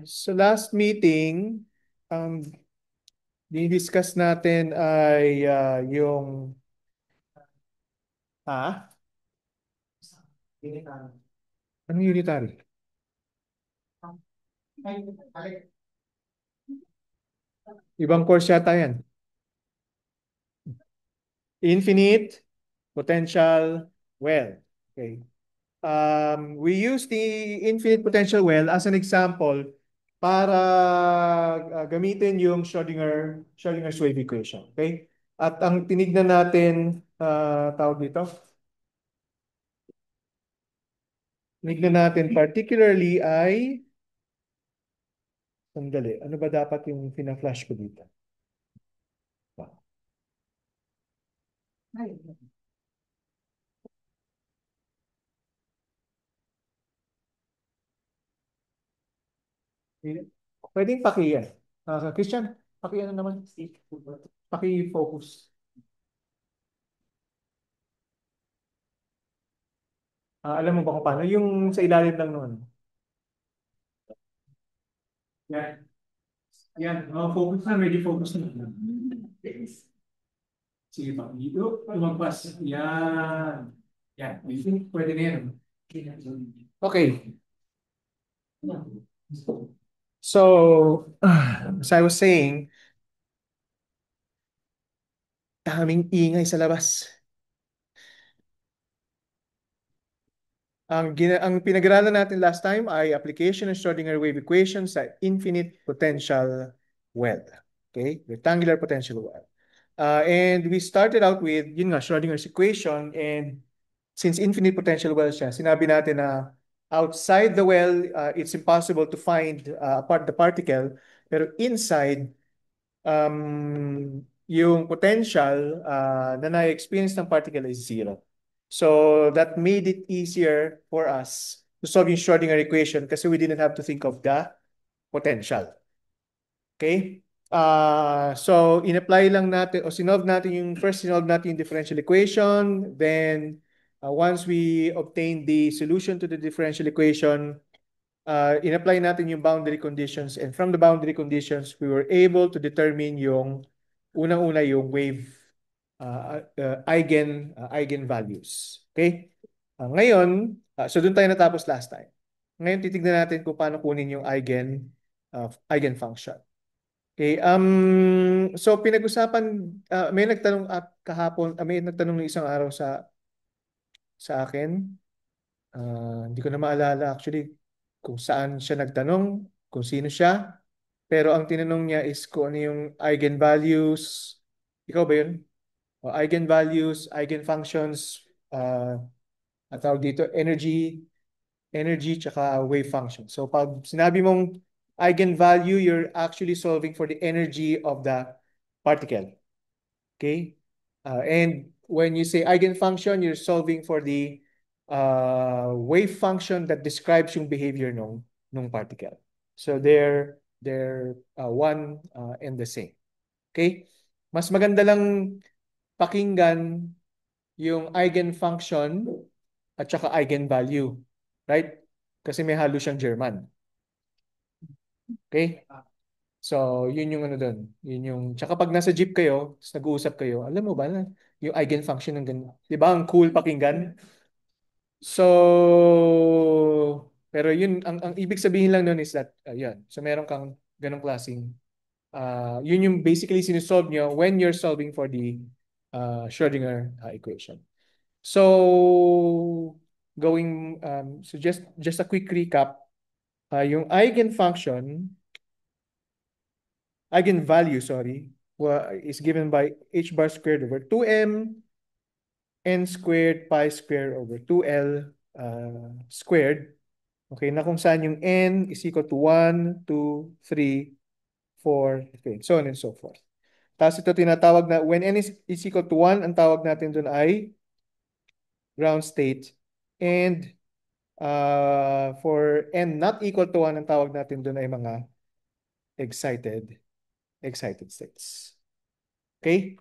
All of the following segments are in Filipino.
So last meeting, ang discuss natin ay yung ah, anong unitary? Ibang course yata yan. Infinite potential well. Okay. We use the infinite potential well as an example para gamitin yung Schrodinger's wave equation. Okay? At ang tinignan natin, tawag dito, tinignan natin particularly ay, sandali, ano ba dapat yung pina-flash ko dito? Pwedeng paki-yan. Christian, paki-ano naman? Paki-focus. Alam mo ba kung paano? Yung sa ilalim lang noon. Yan. Yan. Focus na. Medyo focus na. Sige pa. Dito. Lumagpas. Yan. Yan. I think pwede na yan. Okay. So, as I was saying, daming ingay sa labas. Ang pinag-aralan natin last time ay application ng Schrodinger wave equation sa infinite potential well. Okay? Rectangular potential well. And we started out with, yun nga, Schrodinger's equation. And since infinite potential well siya, sinabi natin na outside the well, it's impossible to find the particle. Pero inside, yung potential na na-experience ng particle is zero. So that made it easier for us to solve yung Schrodinger equation kasi we didn't have to think of the potential. Okay? So in-apply lang natin o sinolve natin sinolve natin yung differential equation. Then once we obtain the solution to the differential equation, in-apply natin yung boundary conditions, and from the boundary conditions, we were able to determine yung unang-una yung wave eigenvalues. Okay? Ngayon, so doon tayo natapos last time. Ngayon, titignan natin kung paano kunin yung eigenfunction. Okay, so pinag-usapan, may nagtanong kahapon, may nagtanong ng isang araw sa akin. Hindi ko na maalala actually kung saan siya nagtanong, kung sino siya. Pero ang tinanong niya is kung ano yung eigenvalues. Ikaw ba yun? O, eigenvalues, eigenfunctions, at tawag dito, energy, tsaka wave function. So pag sinabi mong eigenvalue, you're actually solving for the energy of the particle. Okay? And when you say eigenfunction, you're solving for the wave function that describes yung behavior nung particle. So they're one and the same. Okay? Mas maganda lang pakinggan yung eigenfunction at saka eigenvalue. Right? Kasi may halo siyang German. Okay? So, yun yung ano doon. Yun yung, tsaka pag nasa jeep kayo, tapos nag-uusap kayo, alam mo ba na yung eigenfunction ng ganun. Di ba? Ang cool pakinggan. So, pero yun, ang ibig sabihin lang noon is that, yun. So, meron kang ganong klaseng, yun yung basically sinusolve nyo when you're solving for the Schrodinger equation. So, so just a quick recap, yung eigenvalue, sorry, is given by h bar squared over 2m n squared pi squared over 2l squared. Okay, na kung saan yung n is equal to 1, 2, 3, 4, okay, so on and so forth. Tapos ito tinatawag na, when n is equal to 1, ang tawag natin dun ay ground state. And for n not equal to 1, ang tawag natin dun ay mga excited states. Okay?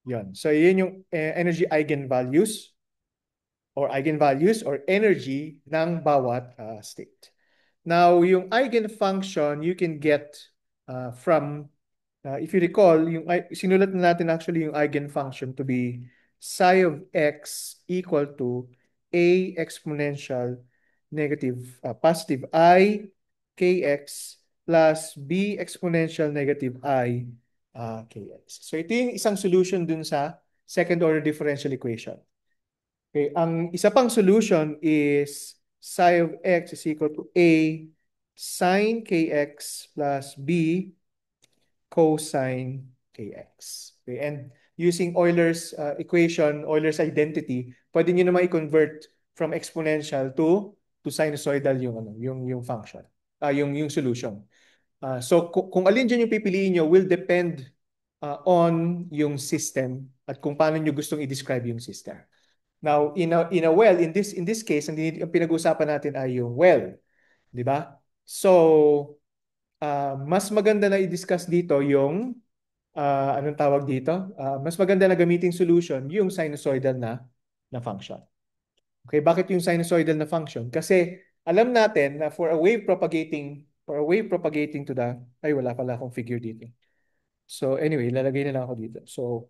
Yun. So, yun yung energy eigenvalues or eigenvalues or energy ng bawat state. Now, yung eigenfunction you can get from, if you recall, sinulat na natin actually yung eigenfunction to be psi of x equal to a exponential negative positive I kx plus b exponential negative I kx. So ito yung isang solution dun sa second order differential equation. Okay, ang isa pang solution is psi of x is equal to a sine kx plus b cosine kx. Okay, and using Euler's equation, Euler's identity, pwede niyo naman i-convert from exponential to sinusoidal yung yung function. Yung solution. So kung alin diyan yung pipiliin niyo will depend on yung system at kung paano niyo gustong i-describe yung system. Now, in a well, in this case, ang pinag-uusapan natin ay yung well, di ba? So, mas maganda na i-discuss dito yung anong tawag dito? Mas maganda na gamiting solution yung sinusoidal na function. Okay, bakit yung sinusoidal na function? Kasi alam natin na for a wave propagating to the ay wala pala akong figure dito. So anyway, lalagay na lang ako dito. So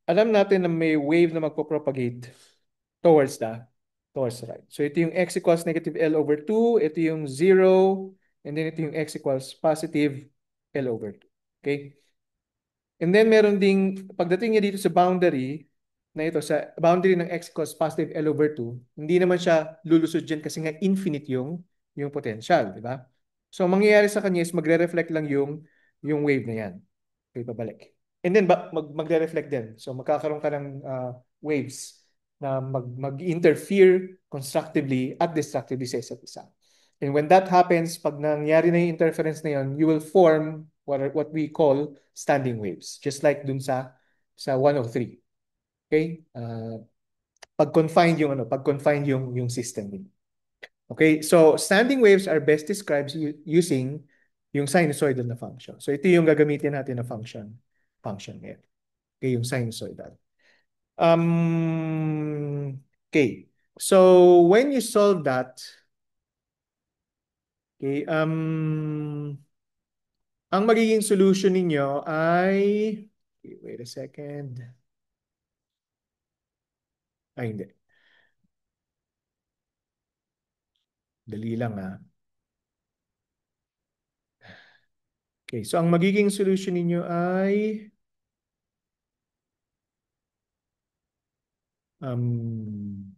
alam natin na may wave na magpo-propagate towards the right. So ito yung x equals negative L over 2, ito yung 0, and then ito yung x equals positive L over 2. Okay? And then meron ding, pagdating niya dito sa boundary, na ito, sa boundary ng x equals positive L over 2, hindi naman siya lulusod dyan kasi nga infinite yung potential, di ba? So, ang mangyayari sa kanya is magre-reflect lang yung wave na yan. Okay, pabalik. And then, magre-reflect din. So, magkakaroon ka ng waves na mag-interfere constructively at destructively sa isa't isa. And when that happens, pag nangyari na yung interference na yun, you will form what we call standing waves. Just like dun sa 103. Okay? Pag-confined yung system. Okay? So, standing waves are best described using yung sinusoidal na function. So, ito yung gagamitin natin na function ngayon. Okay? Yung sinusoidal. Okay. So, when you solve that, okay, ang magiging solution ninyo ay, okay, wait a second. Ay, hindi. Dali lang Okay, so ang magiging solution ninyo ay um,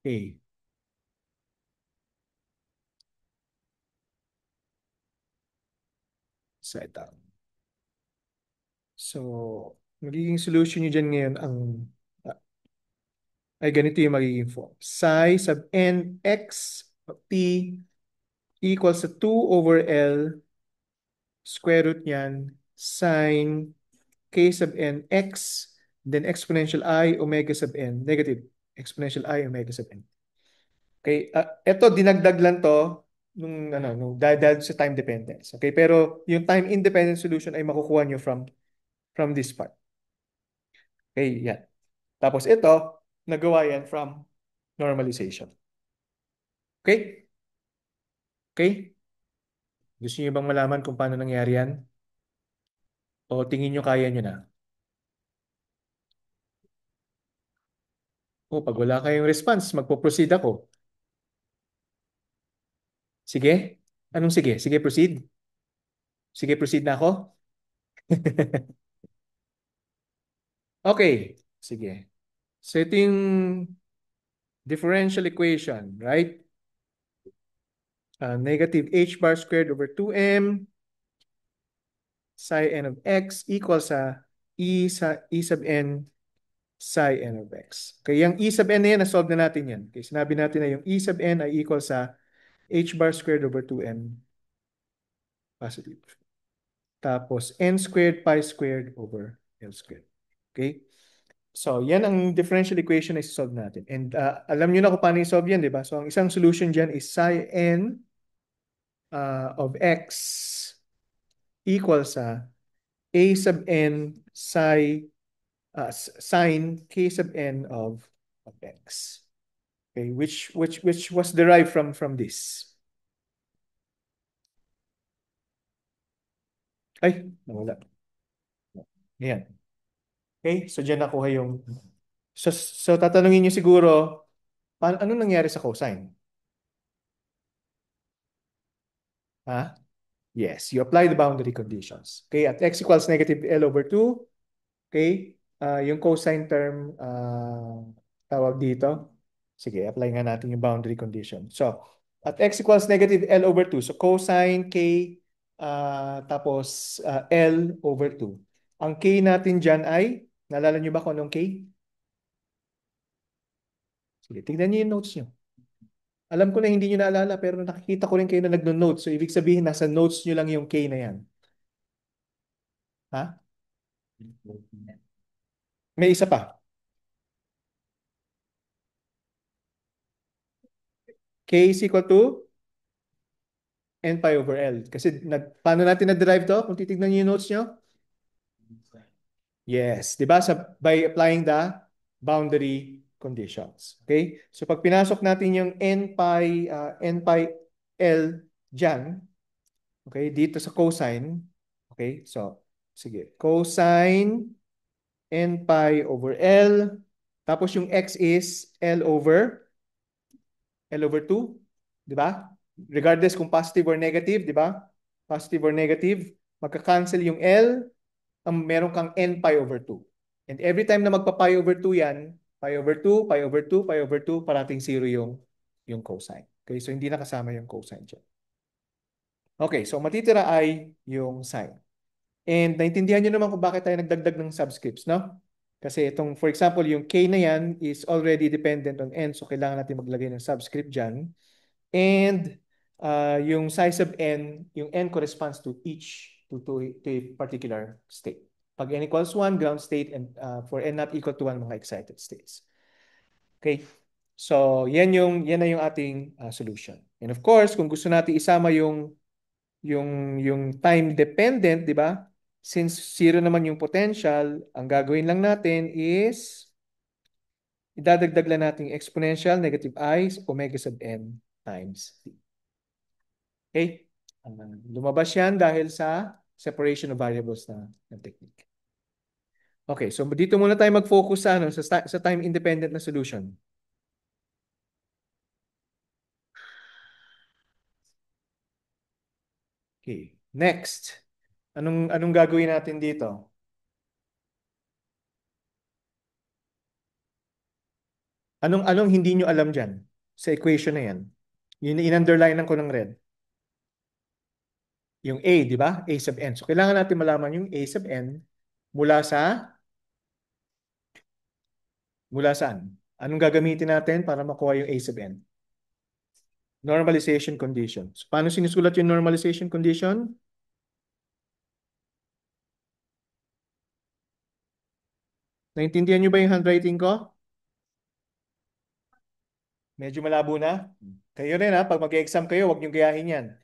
okay. Set up. So, magiging solution nyo dyan ngayon uh, ay ganito yung magiging form. Psi sub n x of t equals to 2 over L square root niyan sine k sub n x then exponential I omega sub n negative exponential I omega sub n. Okay, ito dinagdag lang to nung dahil sa time dependence. Okay, pero yung time independent solution ay makukuha nyo from this part. Okay, yan. Tapos ito, nagawa yan from normalization. Okay? Okay? Gusto niyo bang malaman kung paano nangyari yan? O tingin nyo kaya nyo na? O pag wala kayong response, magpo-proceed ako. Sige? Anong sige? Sige, proceed? Sige, proceed na ako? Okay. Sige. So ito yung differential equation, right? Negative h bar squared over 2m psi n of x equals sa e sub n psi n of x. Okay, yung e sub n na yan, na-solve na natin yan. Okay, sinabi natin na yung e sub n ay equal sa h bar squared over 2m positive. tapos n squared pi squared over L squared. Okay? So, yan ang differential equation na isolve natin. And alam nyo na kung paano i-solve yan, di ba? So, ang isang solution dyan is psi n of x equals a sub n sine k sub n of x. Okay, which was derived from this. Ay, nawala. Ayan. Okay, so dyan nakuha yung... So tatanungin nyo siguro, ano nangyari sa cosine? Ha? Yes, you apply the boundary conditions. Okay, at x equals negative L over 2, okay, yung cosine term, tawag dito. Sige, apply nga natin yung boundary condition. So, at x equals negative L over 2, so cosine k, tapos L over 2. Ang k natin dyan ay, naalala nyo ba kung anong k? Sige, tignan nyo yung notes nyo. Alam ko na hindi nyo naalala, pero nakikita ko rin kayo na nagno-notes. So, ibig sabihin, nasa notes nyo lang yung k na yan. Ha? May isa pa. K is equal to n pi over L. Kasi paano natin na-derive to? Kung titignan niyo yung notes nyo? Yes. Di ba? By applying the boundary conditions. Okay? So pag pinasok natin yung n pi L dyan, okay, dito sa cosine, okay, so, sige, cosine n pi over L, tapos yung x is L over 2, di ba? Regardless kung positive or negative, di ba? Positive or negative, magka-cancel yung L, meron kang n pi over 2. And every time na magpa-pi over 2 yan, pi over 2, pi over 2, pi over 2, parating 0 yung cosine. Okay, so hindi nakasama yung cosine dyan. Okay, so matitira ay yung sine. And naintindihan nyo naman kung bakit tayo nagdagdag ng subscripts, no? Kasi itong, for example, yung k na yan is already dependent on n, so kailangan natin maglagay ng subscript dyan. And yung size of n, yung n corresponds to to a particular state. Pag n equals 1, ground state, and for n not equal to 1, mga excited states. Okay? So, yan na yung ating solution. And of course, kung gusto natin isama yung time dependent, di ba? Since zero naman yung potential, ang gagawin lang natin is idadagdag lang natin yung exponential negative I omega sub n times t. Okay? Lumabas yan dahil sa separation of variables na technique. Okay, so dito muna tayo mag-focus sa, sa time-independent na solution. Okay, next. Anong gagawin natin dito? Anong hindi nyo alam dyan sa equation na yan? Yun, in-underline ko ng red. Yung A, di ba? A sub n. So, kailangan natin malaman yung A sub n mula mula saan? Anong gagamitin natin para makuha yung A sub n? Normalization condition. So, paano sinusulat yung normalization condition? Naintindihan nyo ba yung handwriting ko? Medyo malabo na? Kayo rin ha, pag mag-exam kayo, huwag nyo gayahin yan.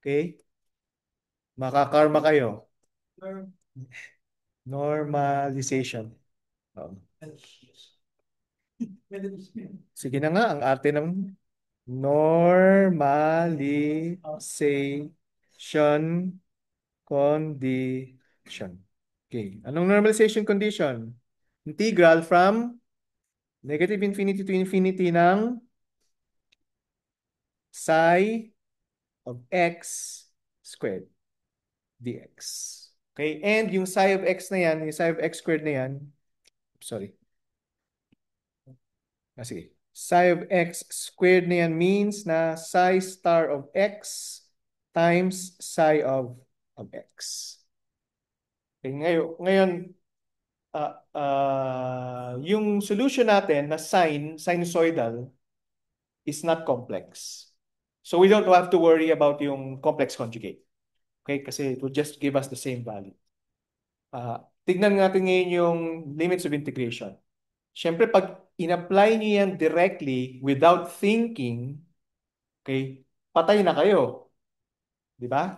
Okay? Makakarma kayo. Normalization. Oh. Sige na nga, ang arte ng normalization condition. Okay. Anong normalization condition? Integral from negative infinity to infinity ng psi of x squared dx. Okay, and yung psi of x na yan, yung psi of x squared na yan, sorry. Sige. Psi of x squared na yan means na psi star of x times psi of x. Okay, ngayon yung solution natin na sinusoidal is not complex. So we don't have to worry about yung complex conjugate. Okay? Kasi it will just give us the same value. Tignan natin ngayon yung limits of integration. Siyempre, pag in-apply niyo yan directly without thinking, okay, patay na kayo. Di ba?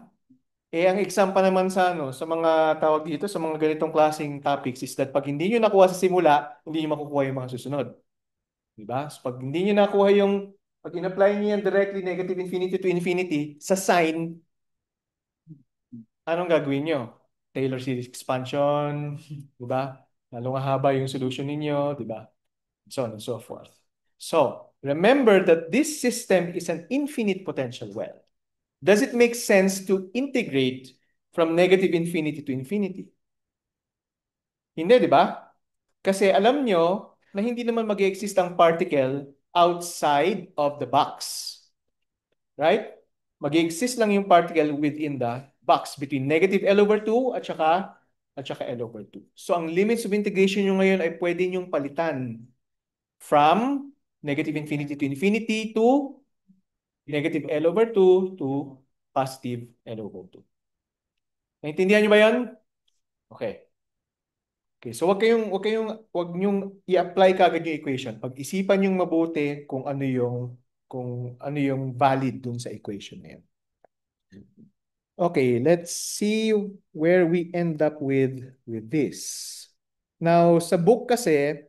Ang exam pa naman sa sa mga tawag dito, sa mga ganitong klaseng topics is that pag hindi niyo nakuha sa simula, hindi niyo makukuha yung mga susunod. Di ba? So pag hindi niyo nakuha pag in-apply niyo yan directly, negative infinity to infinity, sa sign, anong gagawin niyo? Taylor series expansion, di ba? Lalong haba yung solution ninyo, di ba? So on and so forth. So, remember that this system is an infinite potential well. Does it make sense to integrate from negative infinity to infinity? Hindi, di ba? Kasi alam nyo na hindi naman mag-exist ang particle outside of the box. Right? Mag-exist lang yung particle within the box between negative L over 2 at saka L over 2. So ang limits of integration nyo ngayon ay pwede nyong palitan from negative infinity to infinity to negative L over 2 to positive L over 2. Naintindihan nyo ba yan? Okay. Okay, so wag niyong i-apply kaagad yung equation. Pag-isipan yung mabuti kung ano yung valid dun sa equation na yan. Okay, let's see where we end up with this. Now, sa book kasi,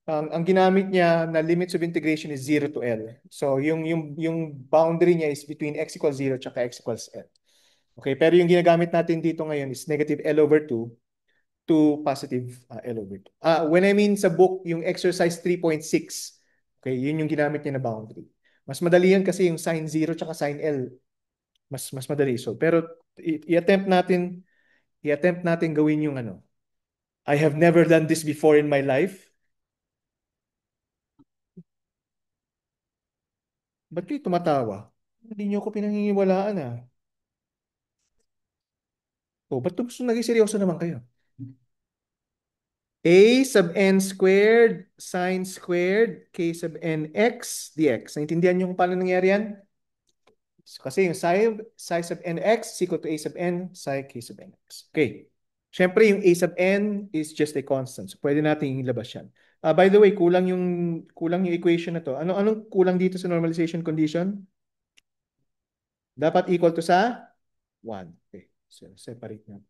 ang ginamit niya na limits of integration is 0 to L. So, yung boundary niya is between x equals 0 at x equals L. Okay, pero yung ginagamit natin dito ngayon is negative L over 2 to positive L over 2. When I mean sa book, yung exercise 3.6, okay, yun yung ginamit niya na boundary. Mas madali yan kasi yung sin 0 at sin L. Mas madali. So, pero i-attempt natin gawin yung I have never done this before in my life. Ba't kayo tumatawa? Hindi niyo ako pinanginiwalaan ah. Ba't naging seryoso naman kayo? A sub n squared sine squared k sub n x dx. Naintindihan niyo kung paano nangyari yan? So, kasi yung psi sub nx is equal to a sub n psi k sub nx. Okay. Siyempre, yung a sub n is just a constant. So, pwede natin ilabas yan. By the way, kulang yung equation na to. Anong kulang dito sa normalization condition? Dapat equal to sa 1. Okay. So, separate na.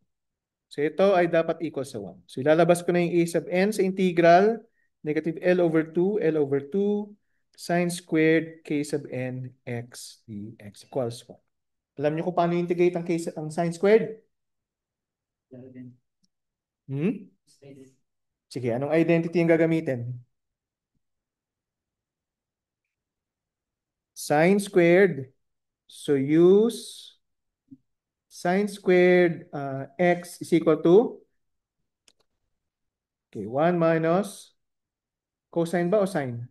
So, ito ay dapat equal sa 1. So, ilalabas ko na yung a sub n sa integral. Negative L over 2, L over 2, sine squared k sub n x dx equals 1. Alam niyo kung paano integrate ang sine squared? Hmm? Sige, anong identity yung gagamitin? Sine squared. So use sine squared x is equal to 1 minus cosine ba o sine?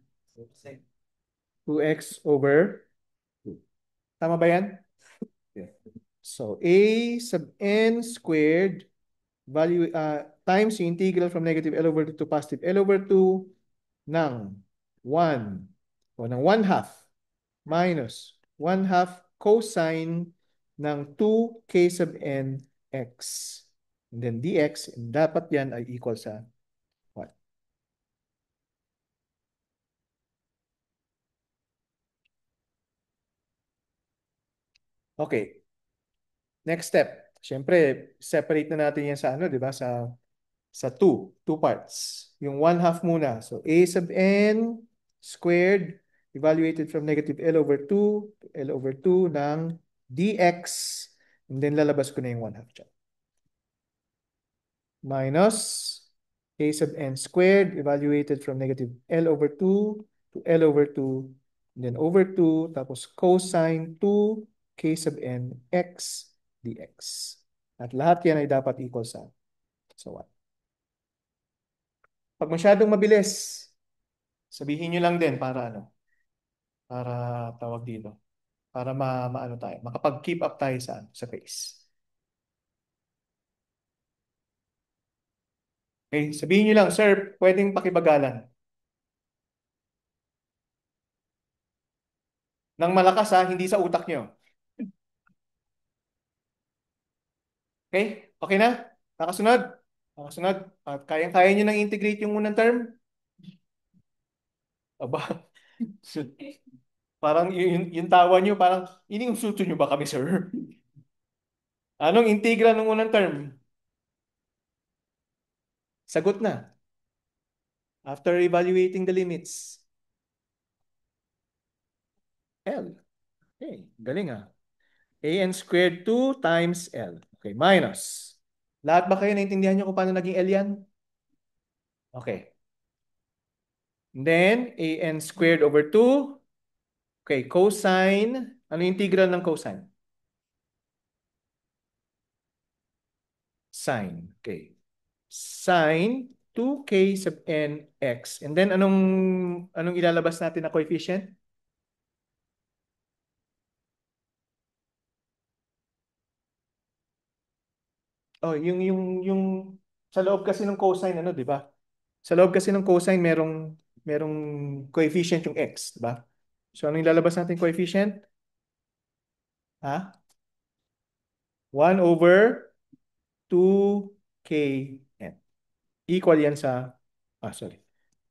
2x over 2. Tama ba yan? Yeah. So a sub n squared value times yung integral from negative L over 2 to positive L over 2 ng 1 o ng 1 half minus 1 half cosine ng 2k sub n x. And then dx, and dapat yan ay equal sa what? Okay. Next step. Siyempre, separate na natin yan sa di ba? Sa two parts. Yung 1 half muna. So, a sub n squared evaluated from negative L over 2 to L over 2 ng dx. And then lalabas ko na yung 1 half dyan. Minus a sub n squared evaluated from negative L over 2 to L over 2. And then over 2, tapos cosine 2 k sub n x dx. At lahat yan ay dapat equal sa 1. Pag masyadong mabilis, sabihin nyo lang din para tawag dito, para maano tayo, makapag-keep up tayo sa pace. Okay, sabihin nyo lang, sir, pwedeng pakibagalan. Nang malakas hindi sa utak nyo. Okay? Okay na? Nakasunod? Nakasunod. At kayang-kaya nyo nang integrate yung unang term? Aba, parang yung tawa nyo, parang iniinsulto nyo ba kami, sir? Anong integral ng unang term? Sagot na. After evaluating the limits. L. Okay, galing ah. AN squared 2 times L. Okay, minus. Lahat ba kayo naintindihan nyo kung paano naging L yan? Okay. And then, AN squared over 2. Okay, cosine. Ano yung integral ng cosine? Sine. Okay. Sine 2k sub n x. And then, anong ilalabas natin na coefficient? Oh, yung sa loob kasi ng cosine, ano, di ba? Sa loob kasi ng cosine, merong coefficient yung x, di ba? So, anong ilalabas natin coefficient? Ha? 1 over 2kn. Equal yan sa, sorry.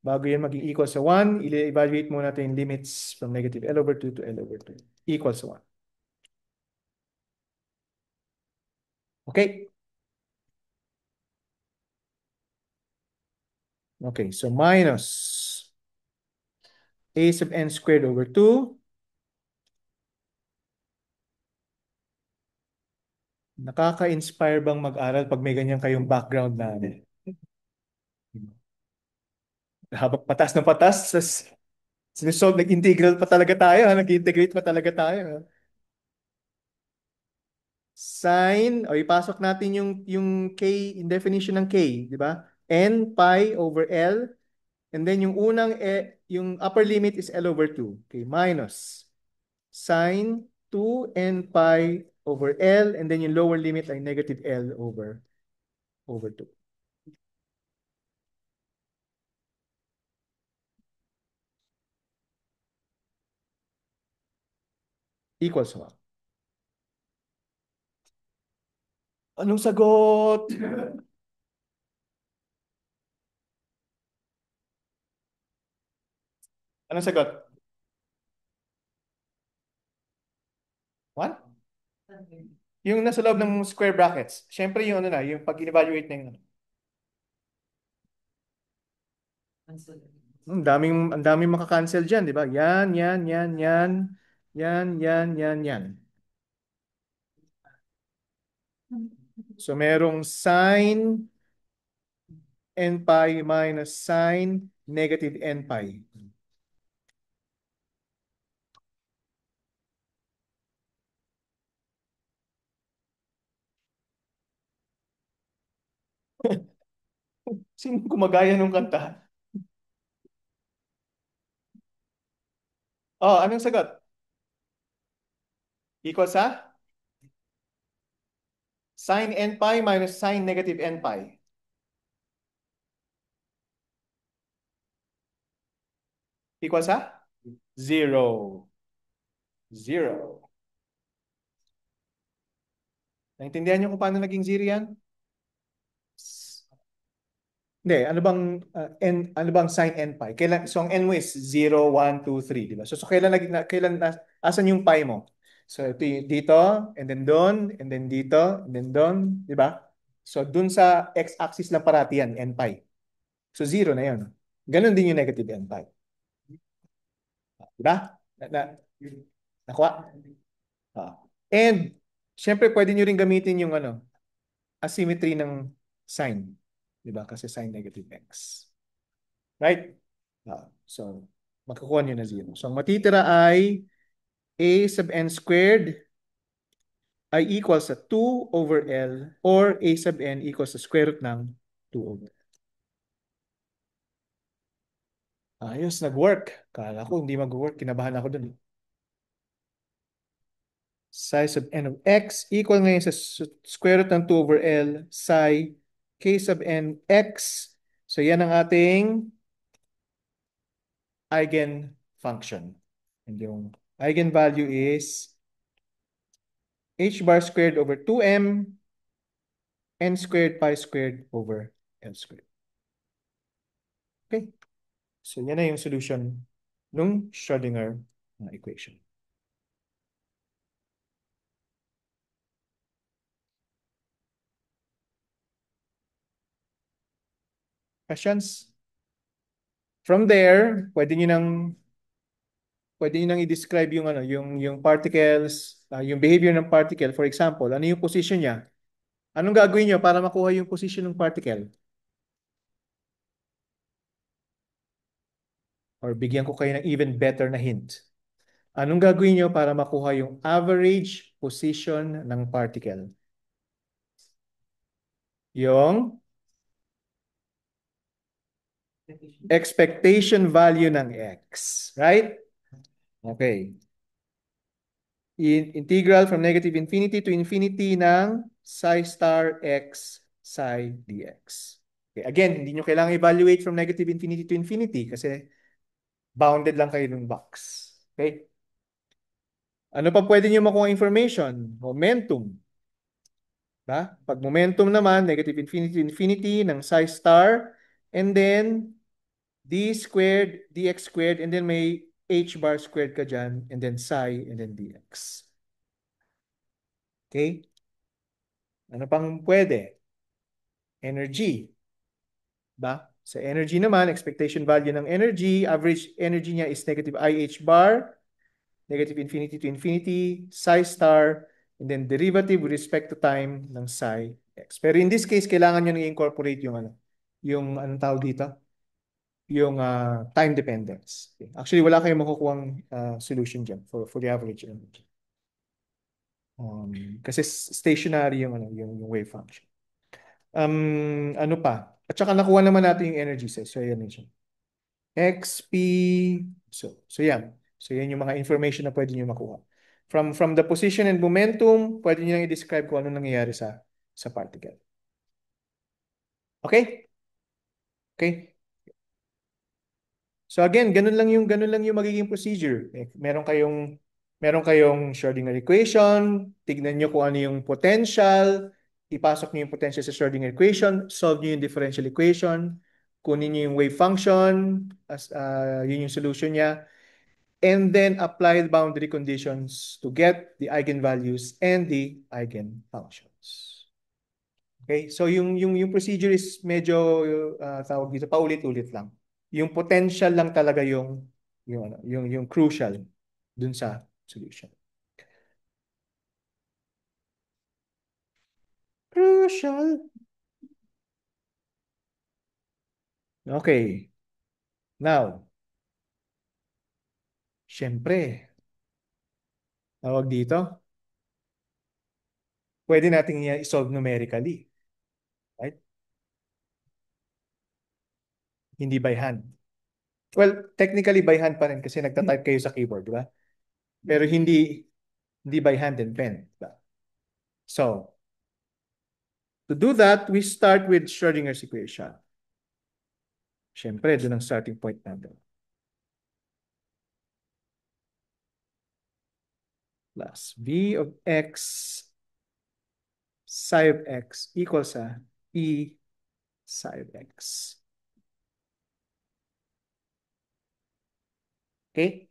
Bago yan maging equal sa 1, i-evaluate muna natin yung limits from negative L over 2 to L over 2. Equal sa 1. Okay? Okay, so minus a sub n squared over 2. Nakaka-inspire bang mag-aral pag may ganyan kayong background na habang patas na patas, sinisolve, nag-integral pa talaga tayo, nag-integrate pa talaga tayo. Sine, o ipasok natin yung k, in definition ng k, di ba? N pi over L, and then yung upper limit is L over 2. Okay, minus sine 2 n pi over L, and then yung lower limit ay negative L over 2. Equals 1. Anong sagot? Anong sagot? 1? Yung nasa loob ng square brackets. Siyempre yung ano na, yung pag evaluate na yung ano. Ang daming maka-cancel diyan, di ba? Yan, yan, yan, yan. Yan, yan, yan, yan. So merong sine n pi minus sine negative n pi. Sino gumagaya nung kanta? Oh, anong sagot? Equal sa sine n pi minus sine negative n pi. Equal sa 0. 0. Naintindihan niyo kung paano naging 0 yan? Hindi, ano bang sin n pi? So ang n mo is 0, 1, 2, 3, di ba? So asan yung pi mo? So ito dito, and then doon, and then dito, and then doon, di ba? So doon sa x-axis lang parati yan, n pi. So 0 na yun. Ganon din yung negative n pi. Di ba? Nakuha? Ah. And, syempre pwede nyo rin gamitin yung asymmetry ng sign. Di ba? Kasi sign negative x. Right? So, makukuha nyo na 0. So, ang matitira ay a sub n squared ay equals sa 2 over L or a sub n equals sa square root ng 2 over L. Ayos, nag-work. Kala ko hindi mag-work. Kinabahan ako dun. Psi sub n of x equal ngayon sa square root ng 2 over L psi k sub n x. So, yan ang ating eigenfunction. And yung eigenvalue is h bar squared over 2m n squared pi squared over L squared. Okay? So yan na yung solution ng Schrodinger equation. Questions? From there, pwede niyo nang i-describe yung ano, yung particles, yung behavior ng particle. For example, ano yung position niya? Anong gagawin niyo para makuha yung position ng particle? Or bigyan ko kayo ng even better na hint. Anong gagawin niyo para makuha yung average position ng particle? Yung expectation value ng x, right? Okay. Integral from negative infinity to infinity ng psi star x psi dx. Okay. Again, hindi nyo kailangan evaluate from negative infinity to infinity kasi bounded lang kayo ng box. Okay? Ano pa pwede nyo makuha information? Momentum. Ba? Pag momentum naman, negative infinity to infinity ng psi star, and then d squared, dx squared, and then may h bar squared ka dyan, and then psi, and then dx. Okay? Ano pang pwede? Energy. Ba? Sa energy naman, expectation value ng energy, average energy niya is negative IH bar, negative infinity to infinity, psi star, and then derivative with respect to time ng psi x. Pero in this case, kailangan nyo i-incorporate yung ano, yung anong tawag dito? Yung time dependence. Okay. Actually, wala kayong makukuhang solution dyan for the average energy. Kasi stationary yung, ano, yung wave function. Ano pa? At saka nakuha naman natin yung energy set. So, yan siya. XP. So yan. So, yan yung mga information na pwede nyo makuha. From the position and momentum, pwede nyo lang i-describe kung ano nangyayari sa particle. Okay? Okay? So again, ganun lang yung magiging procedure. Meron kayong Schrodinger equation, tignan niyo kung ano yung potential, ipasok niyo yung potential sa Schrodinger equation, solve niyo yung differential equation, kunin niyo yung wave function, as yun yung solution niya, and then apply the boundary conditions to get the eigenvalues and the eigenfunctions. Okay? So yung procedure is medyo tawag dito paulit-ulit lang. Yung potential lang talaga yung crucial dun sa solution. Crucial. Okay. Now, syempre, tawag dito, pwede natin i-solve numerically. Right? Hindi by hand. Well, technically by hand pa rin kasi nagta-type kayo sa keyboard, di ba? Pero hindi by hand and pen. Diba? So, to do that, we start with Schrodinger's equation. Siyempre, doon ang starting point natin. Plus v of x psi of x equals sa e psi of x. Okay?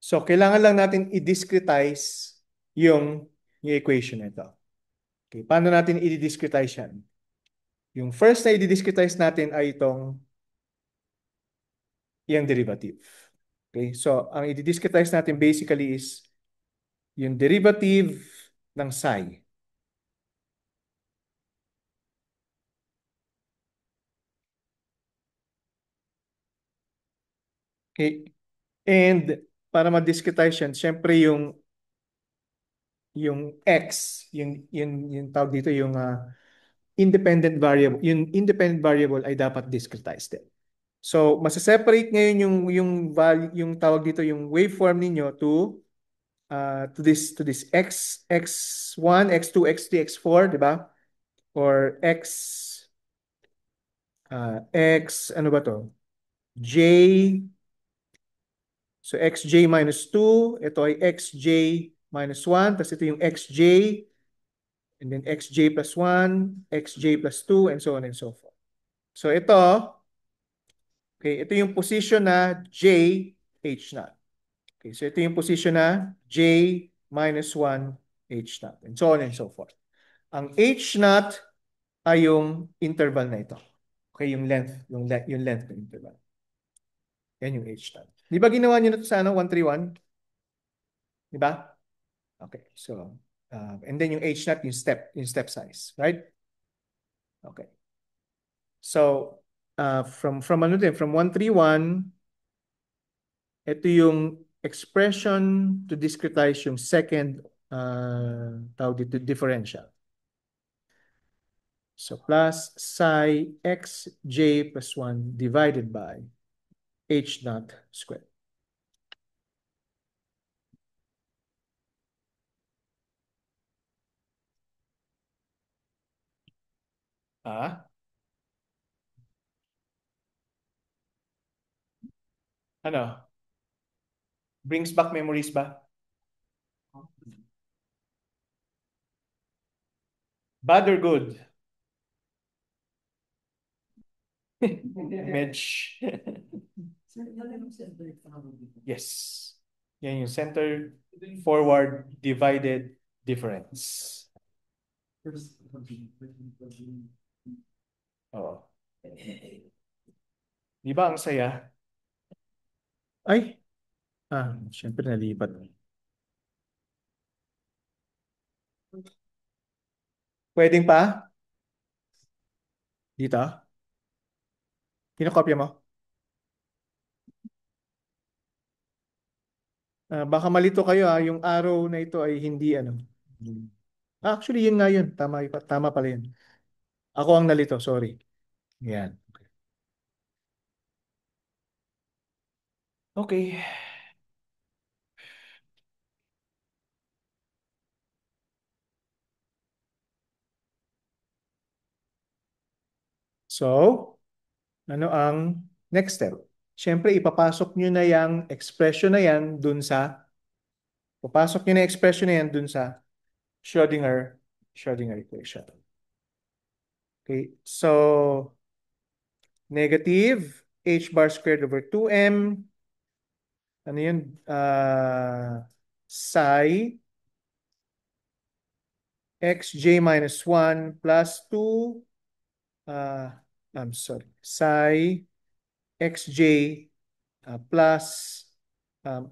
So, kailangan lang natin i-discretize yung equation nito. Okay, paano natin i-discretize yan? Yung first na i-discretize natin ay yung derivative. Okay, so ang i-discretize natin basically is yung derivative ng psi. Okay, and para ma-discretize yan, syempre yung x, yung tawag dito, yung independent variable, yung independent variable ay dapat discretized din. So, masa-separate ngayon yung value, yung tawag dito, yung waveform ninyo to this x1, x2, x3, x4, di ba? Or x, ano ba to? J, so xj minus 2, ito ay xj minus 1, tapos ito yung xj And then xj plus 1, xj plus 2, and so on and so forth. So ito, okay, ito yung position na j h naught. Okay, so ito yung position na j minus 1 h naught, and so on and so forth. Ang h naught ay yung interval na ito. Okay, yung length, yung length ng interval. Yan yung h naught. Di ba ginawa niyo na ito sa ano, 131? Di ba? Okay, so, and then yung h naught, yung step size, right? Okay. So, from ano din, from 131, ito yung expression to discretize yung second tawag dito, differential. So plus psi xj plus 1 divided by h naught squared. Ah, ano? Brings back memories ba? Bad or good? Medj. Yes. Yan yung center forward divided difference. Oo. Di ba ang saya? Ay, syempre nalipat. Pwedeng pa? Dito? Kinokopya mo? Baka malito kayo yung arrow na ito ay hindi ano. Actually, yun nga yun. Tama pala yun. Ako ang nalito, sorry. Yan. Okay. So, ano ang next step? Siyempre, ipapasok nyo na yung expression na yan dun sa, papasok nyo na yung expression na yan dun sa Schrodinger equation. Okay, so, negative h bar squared over 2m, ano yun? Psi xj minus 1 plus 2, uh, I'm sorry, psi xj plus um,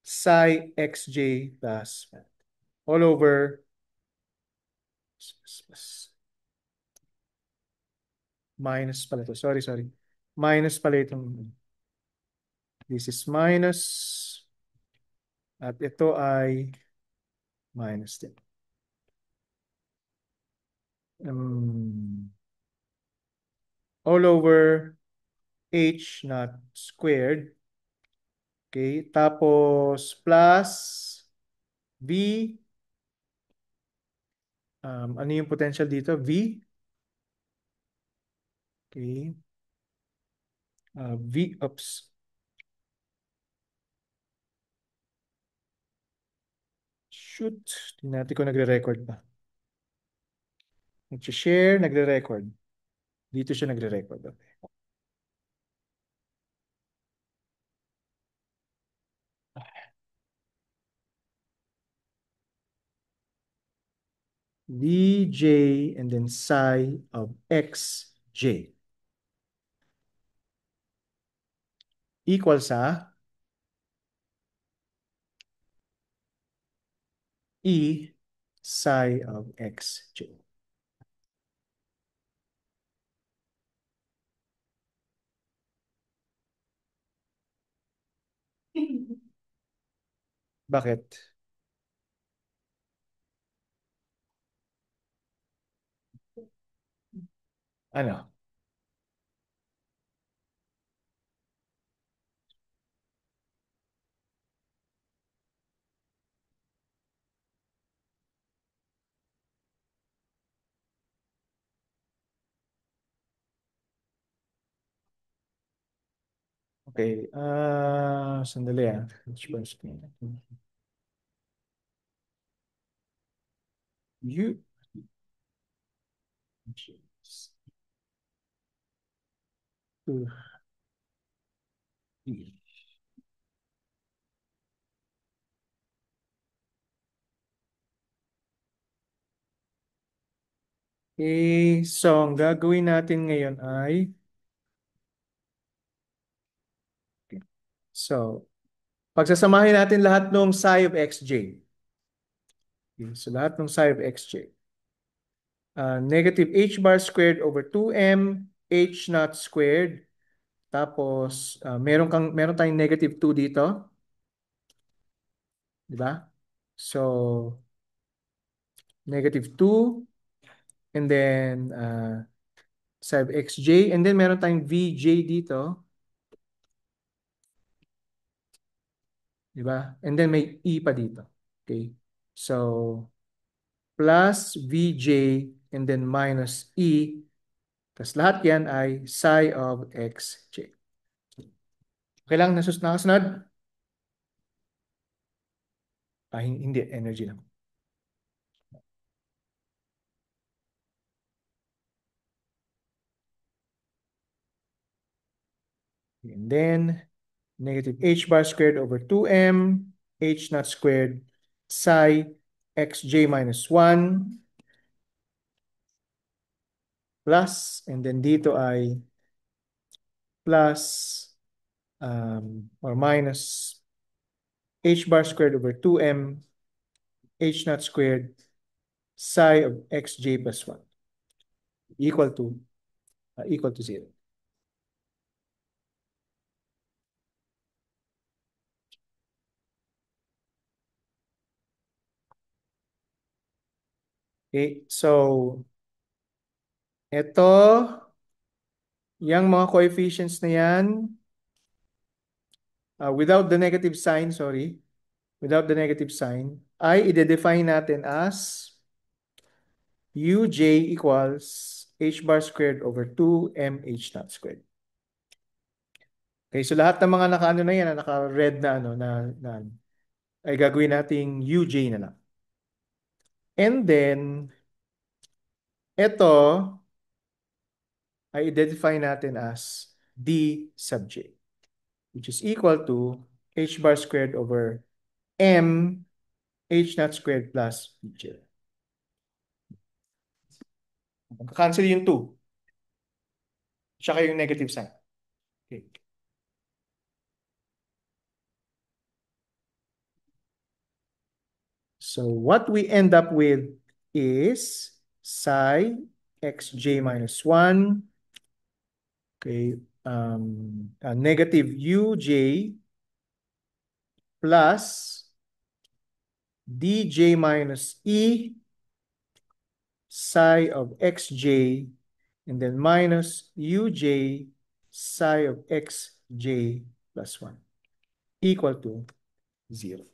psi xj plus all over minus pala ito. Sorry. Minus pala itong this is minus at ito ay minus din. All over h naught squared. Okay, tapos plus v, ano yung potential dito? V. Okay. Oops. Shoot. Tingnan natin kung nagre-record ba. Nag-share, nagre-record. Dito siya nagre-record. Okay. Vj and then psi of xj equal sa E psi of xj. Bakit? Ano? Okay. Sandali ah. U. Okay, so ang gagawin natin ngayon ay, so, pagsasamahin natin lahat ng psi of xj. Okay, so lahat ng psi of xj. Negative h bar squared over 2m h naught squared. Tapos, meron tayong negative 2 dito. Di ba? So, negative 2. And then, psi of xj. And then, meron tayong vj dito. Di ba? And then, may e pa dito. Okay? So, plus vj and then minus e. Tapos lahat yan ay psi of xj. Okay lang? Nakasunod? Hindi. Energy lang. And then, negative h bar squared over 2m h naught squared psi xj minus 1 plus, and then dito ay plus or minus h bar squared over 2m h naught squared psi of xj plus 1 equal to 0. Okay, so ito, yung mga coefficients na yan, without the negative sign, sorry, without the negative sign, ay ide-define natin as uj equals h bar squared over 2mh naught squared. Okay, so lahat ng mga naka-ano na yan, naka-red na ano na ay gagawin nating uj na lang. And then ito ay identify natin as d sub j, which is equal to h bar squared over m h naught squared plus j. Cancel yung 2. Tsaka yung negative sign. Okay. So what we end up with is psi xj minus 1. Okay. Negative uj plus dj minus e psi of xj and then minus uj psi of xj plus 1 equal to 0.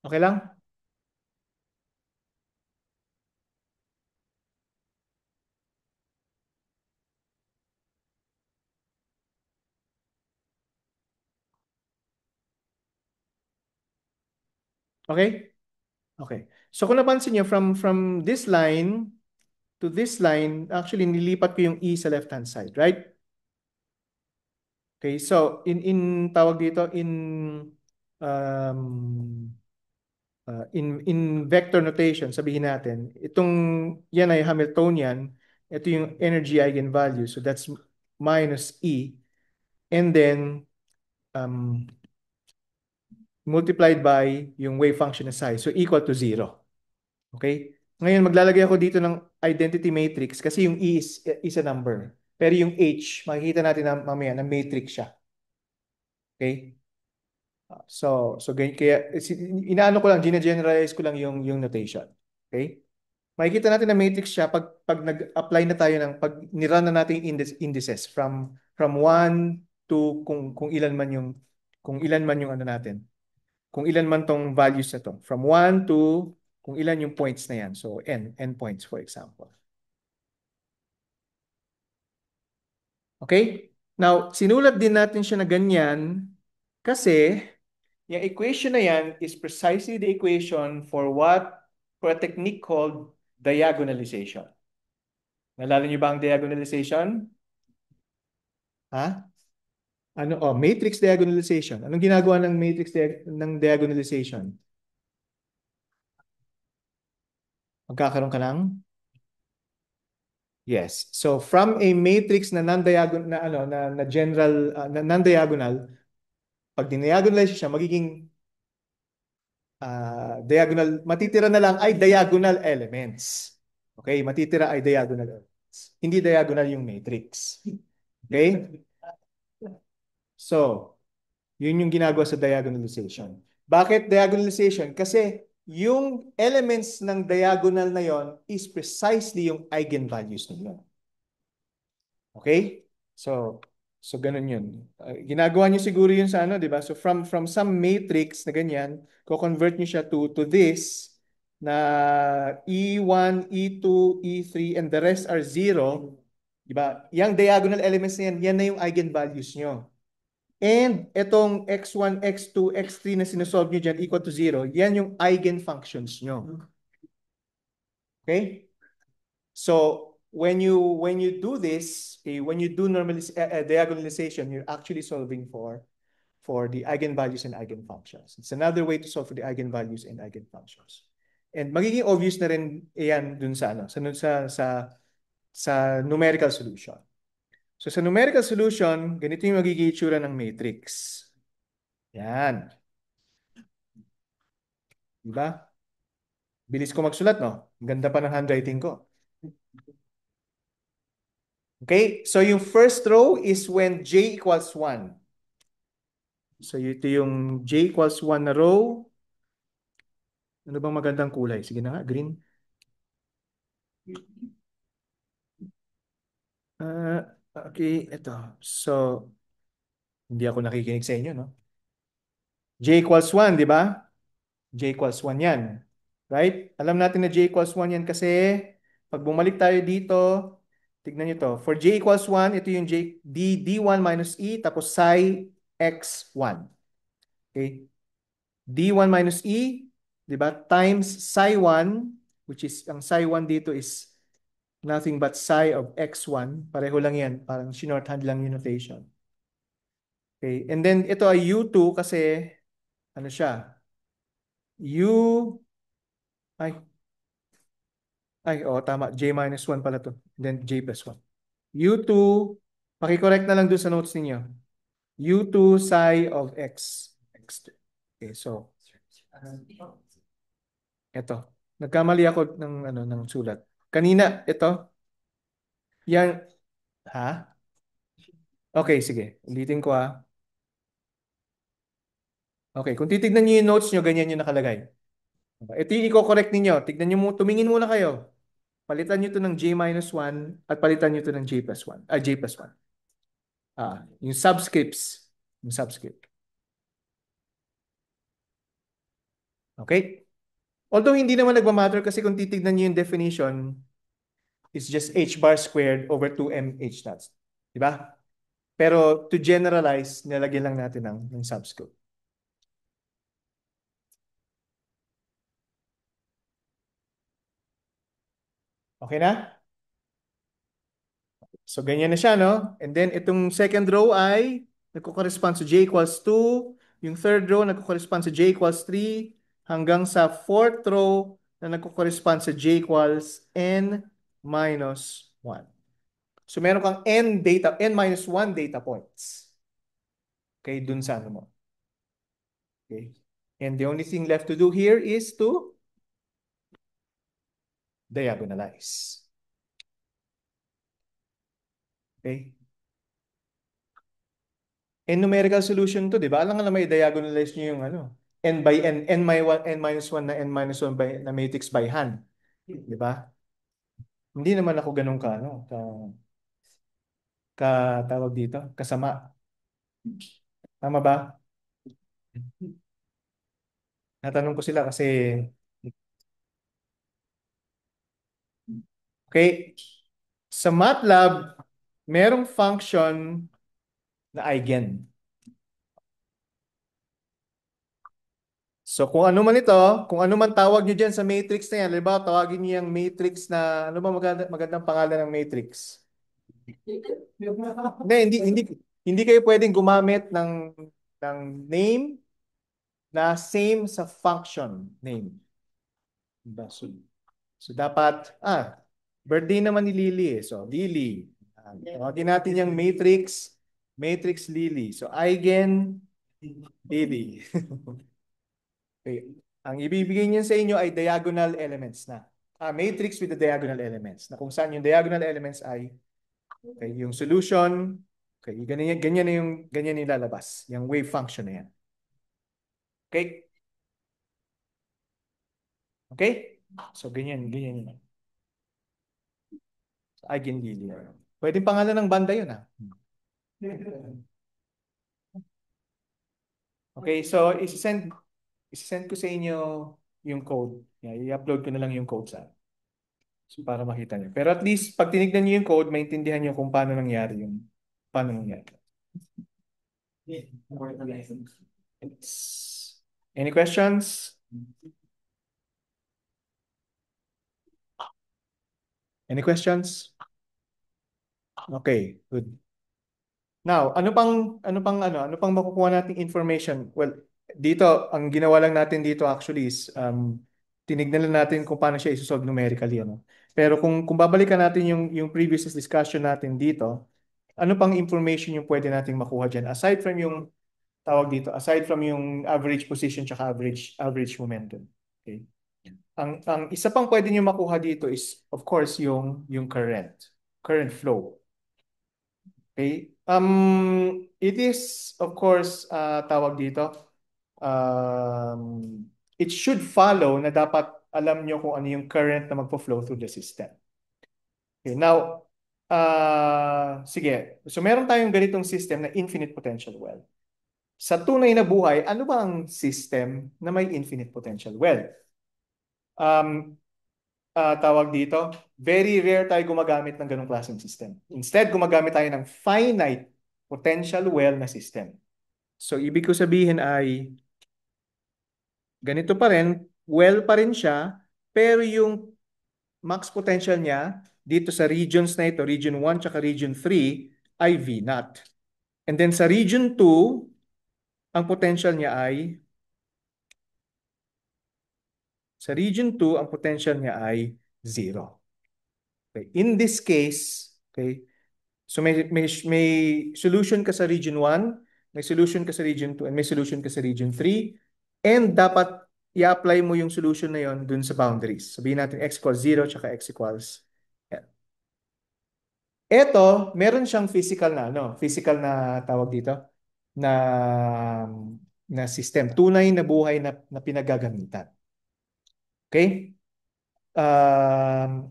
Okay lang? Okay? Okay. So kung napansin niyo, from this line to this line, actually nilipat ko yung E sa left-hand side, right? Okay, so in tawag dito um, in vector notation, sabihin natin, itong yan ay Hamiltonian, ito yung energy eigenvalue, so that's minus E, and then multiplied by yung wave function na psi, so equal to 0. Okay? Ngayon, maglalagay ako dito ng identity matrix kasi yung E is a number. Pero yung H, makikita natin na mamaya na matrix siya. Okay? So kaya inaano ko lang, gine-generalize ko lang yung notation. Okay? makikita natin na matrix siya pag nag-apply na tayo pag nirun na natin yung indices from 1 to kung ilan man yung ano natin. Kung ilan man tong values na to. From 1 to kung ilan yung points na yan. So, n points for example. Okay? Now, sinulat din natin siya na ganyan kasi yung equation na yan is precisely the equation for a technique called diagonalization. Nalala niyo ba ang diagonalization? Ha? Ano? Oh, matrix diagonalization. Anong ginagawa ng ng diagonalization? Magkakaroon ka ng? Yes. So from a matrix na non-diagonal na ano na general na non-diagonal, pag diniagonalize siya magiging diagonal, matitira na lang ay diagonal elements. Okay, matitira ay diagonal elements. Hindi diagonal yung matrix. Okay? So, yun yung ginagawa sa diagonalization. Bakit diagonalization? Kasi yung elements ng diagonal na yon is precisely yung eigenvalues nila. Okay? So ganun yun. Ginagawa niyo siguro yun sa ano, di ba? So from some matrix na ganyan, ko-convert niyo siya to this na E1, E2, E3, and the rest are zero. Di ba? Yung diagonal elements na yan na yung eigenvalues nyo. And itong x1, x2, x3 na sinusolve nyo dyan equal to zero, yan yung eigenfunctions nyo. Okay? So when you do this, when you do diagonalization, you're actually solving for the eigenvalues and eigenfunctions. It's another way to solve for the eigenvalues and eigenfunctions. And magiging obvious na rin yan dun sa ano, sa numerical solution. So sa numerical solution, ganito yung magiging itsura ng matrix. Yan. Diba? Bilis ko magsulat, no? Ganda pa ng handwriting ko. Okay, so yung first row is when j equals 1. So ito yung j equals 1 na row. Ano bang magandang kulay? Sige na nga, green. Okay, ito. So, hindi ako nakikinig sa inyo, no? J equals 1, di ba? J equals 1 yan. Right? Alam natin na j equals 1 yan kasi pag bumalik tayo dito, tignan nyo to. For j equals 1, ito yung d1 minus e tapos psi x1. Okay? d1 minus e, di ba? Times psi 1, which is, ang psi 1 dito is nothing but psi of x1. Pareho lang yan. Parang shorthand lang yung notation. Okay. And then ito ay u2 kasi ano siya? U ay tama. J minus 1 pala to. Then J plus 1. U2, paki-correct na lang doon sa notes ninyo. U2 psi of x. X2. Okay, so ito. Nagkamali ako ng sulat. Kanina, ito. Yan. Ha? Okay, sige. Ulitin ko ha. Okay, kung titignan niyo yung notes niyo, ganyan yung nakalagay. Ito yung i-correct ninyo. Tignan niyo mo, tumingin muna kayo. Palitan niyo to ng j minus 1 at palitan niyo to ng j plus 1. J plus 1. Yung subscripts. Yung subscript. Okay? Although hindi naman nagmamatter kasi kung titignan niyo yung definition, it's just h bar squared over 2m h dots. Diba? Pero to generalize, nilagyan lang natin ng subscript. Okay na? So, ganyan na siya, no? And then, itong second row ay nagko-correspond sa j equals 2. Yung third row nagko-correspond sa j equals 3 hanggang sa fourth row na nagko-correspond sa j equals n minus 1. So, meron kang n minus 1 data points. Okay, dun sa ano mo. Okay. And the only thing left to do here is to diagonalize. Okay. And numerical solution to, di ba? Alam nga na may diagonalize nyo yung ano. N by n, n minus 1 na n minus 1 by, na matrix by hand. Di ba? Hindi naman ako ganun ka, ano, ka, tawag dito, kasama. Tama ba? Natanong ko sila kasi, okay, sa MATLAB, merong function na eigen. So kung ano man ito, kung ano man tawag nyo dyan sa matrix na yan, halimbawa tawagin niyo yung matrix na, ano ba magandang pangalan ng matrix? Hindi kayo pwedeng gumamit ng name na same sa function name. Diba? So dapat, birthday naman ni Lily eh. So Lily. Tawagin natin yung matrix Lily. So eigen Lily. Okay. Ang ibibigay niyan sa inyo ay diagonal elements na. Matrix with the diagonal elements. Na kung saan yung diagonal elements ay okay, yung solution. Okay, ganyan yung lalabas. Yung wave function na yan. Okay? Okay? So ganyan yun. So, eigenvalue. Pwedeng pangalan ng banda yun ah. Okay, so isi-send ko sa inyo yung code. Yeah, i-upload ko na lang yung code sa so, para makita niyo. Pero at least pag tinignan niyo yung code, maintindihan niyo kung paano nangyari. Any questions? Any questions? Okay, good. Now, ano pang makukuha nating information? Well, dito ang ginawa lang natin dito actually is tinignan lang natin kung paano siya isosolve numerically, ano. Pero kung babalikan natin yung previous discussion natin dito, ano pang information yung pwede nating makuha diyan aside from yung tawag dito, aside from yung average position tsaka average momentum. Okay? Ang isa pang pwede niyo makuha dito is of course yung current flow. Okay? It is, of course, tawag dito, it should follow na dapat alam nyo kung ano yung current na magpo-flow through the system. Okay, now, sige. So, meron tayong ganitong system na infinite potential well. Sa tunay na buhay, ano ba ang system na may infinite potential well? Um, tawag dito, very rare tayo gumagamit ng ganong klaseng system. Instead, gumagamit tayo ng finite potential well na system. So, ibig ko sabihin ay ganito pa rin, well pa rin siya, pero yung max potential niya dito sa regions na ito, region 1 tsaka region 3, ay V naught. And then sa region 2, ang potential niya ay ang potential niya ay 0. Okay. In this case, okay, so may solution ka sa region 1, may solution ka sa region 2, and may solution ka sa region 3. And dapat i-apply mo yung solution na yon dun sa boundaries. Sabihin natin x equals 0 tsaka x equals L. Ito, meron siyang physical na tawag dito, na na system, tunay na buhay na pinagagamitan. Okay?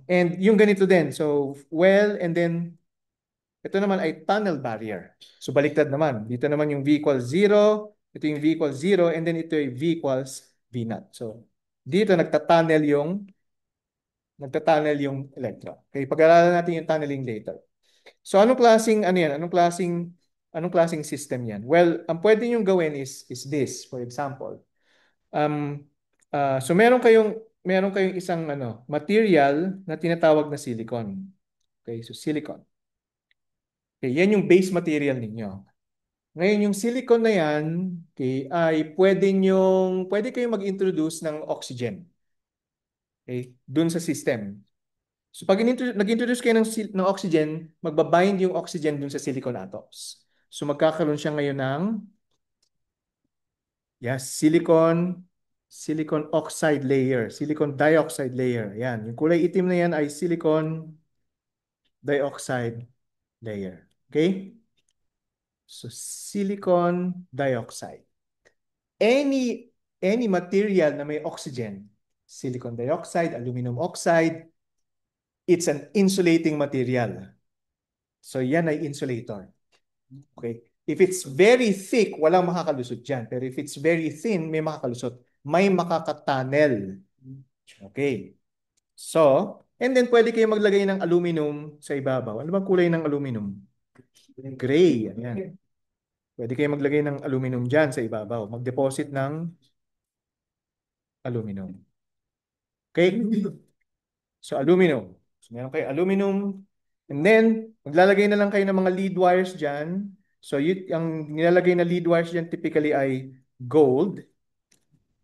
And yung ganito din. So, well, and then ito naman ay tunnel barrier. So baliktad naman. Dito naman yung V equals 0. Ito yung V equals 0. And then ito yung V equals V naught. So dito nagtatunnel yung electron. Okay, pag-aralan natin yung tunneling later. So Anong klaseng system yan? Well, ang pwede nyo gawin is this, for example. Um, so meron kayong isang material na tinatawag na silicon. Okay, so silicon. Okay, yan yung base material ninyo. Ngayon, yung silicon na yan, okay, ay pwede kayong mag-introduce ng oxygen, okay, dun sa system. So pag nag-introduce kayo ng oxygen, magbabind yung oxygen dun sa silicon atoms. So magkakaroon siya ngayon ng silicon oxide layer, silicon dioxide layer. Yan, yung kulay itim na yan ay silicon dioxide layer. Okay? So silicon dioxide. Any material na may oxygen, silicon dioxide, aluminum oxide. It's an insulating material. So yan ay insulator. Okay? If it's very thick, walang makakalusot dyan. Pero if it's very thin, may makakalusot. May makakatunnel. Okay. So, and then pwede kayo maglagay ng aluminum sa ibabaw. Ano bang kulay ng aluminum? Gray. Ayan. Pwede kayo maglagay ng aluminum dyan sa ibabaw. Mag-deposit ng aluminum. Okay? So, aluminum. So, meron kayo aluminum. And then, maglalagay na lang kayo ng mga lead wires dyan. So, ang nilalagay na lead wires dyan typically ay gold.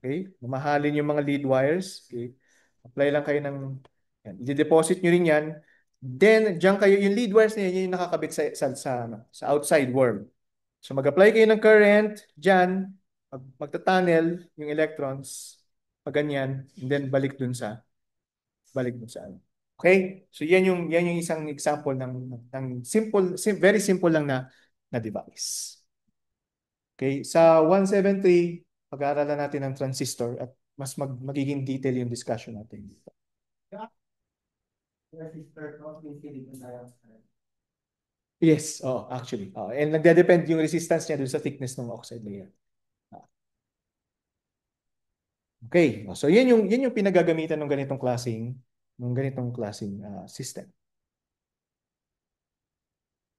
Okay? Mamahalin yung mga lead wires. Okay? Apply lang kayo ng, yan. I-deposit nyo rin yan. Then, dyan kayo, yung lead wires na yan, yung nakakabit sa outside world. So, mag-apply kayo ng current dyan, magta-tunnel yung electrons, pag ganyan, and then balik dun sa ano. Okay? So, yan yung isang example ng very simple lang na device. Okay? Sa 173, pag-aaralan natin ng transistor at mas magiging detail yung discussion natin dito. Yes, actually. And nagde-depend yung resistance niya dun sa thickness ng oxide layer. Okay, so yan yung pinagagamitan ng ganitong klaseng system.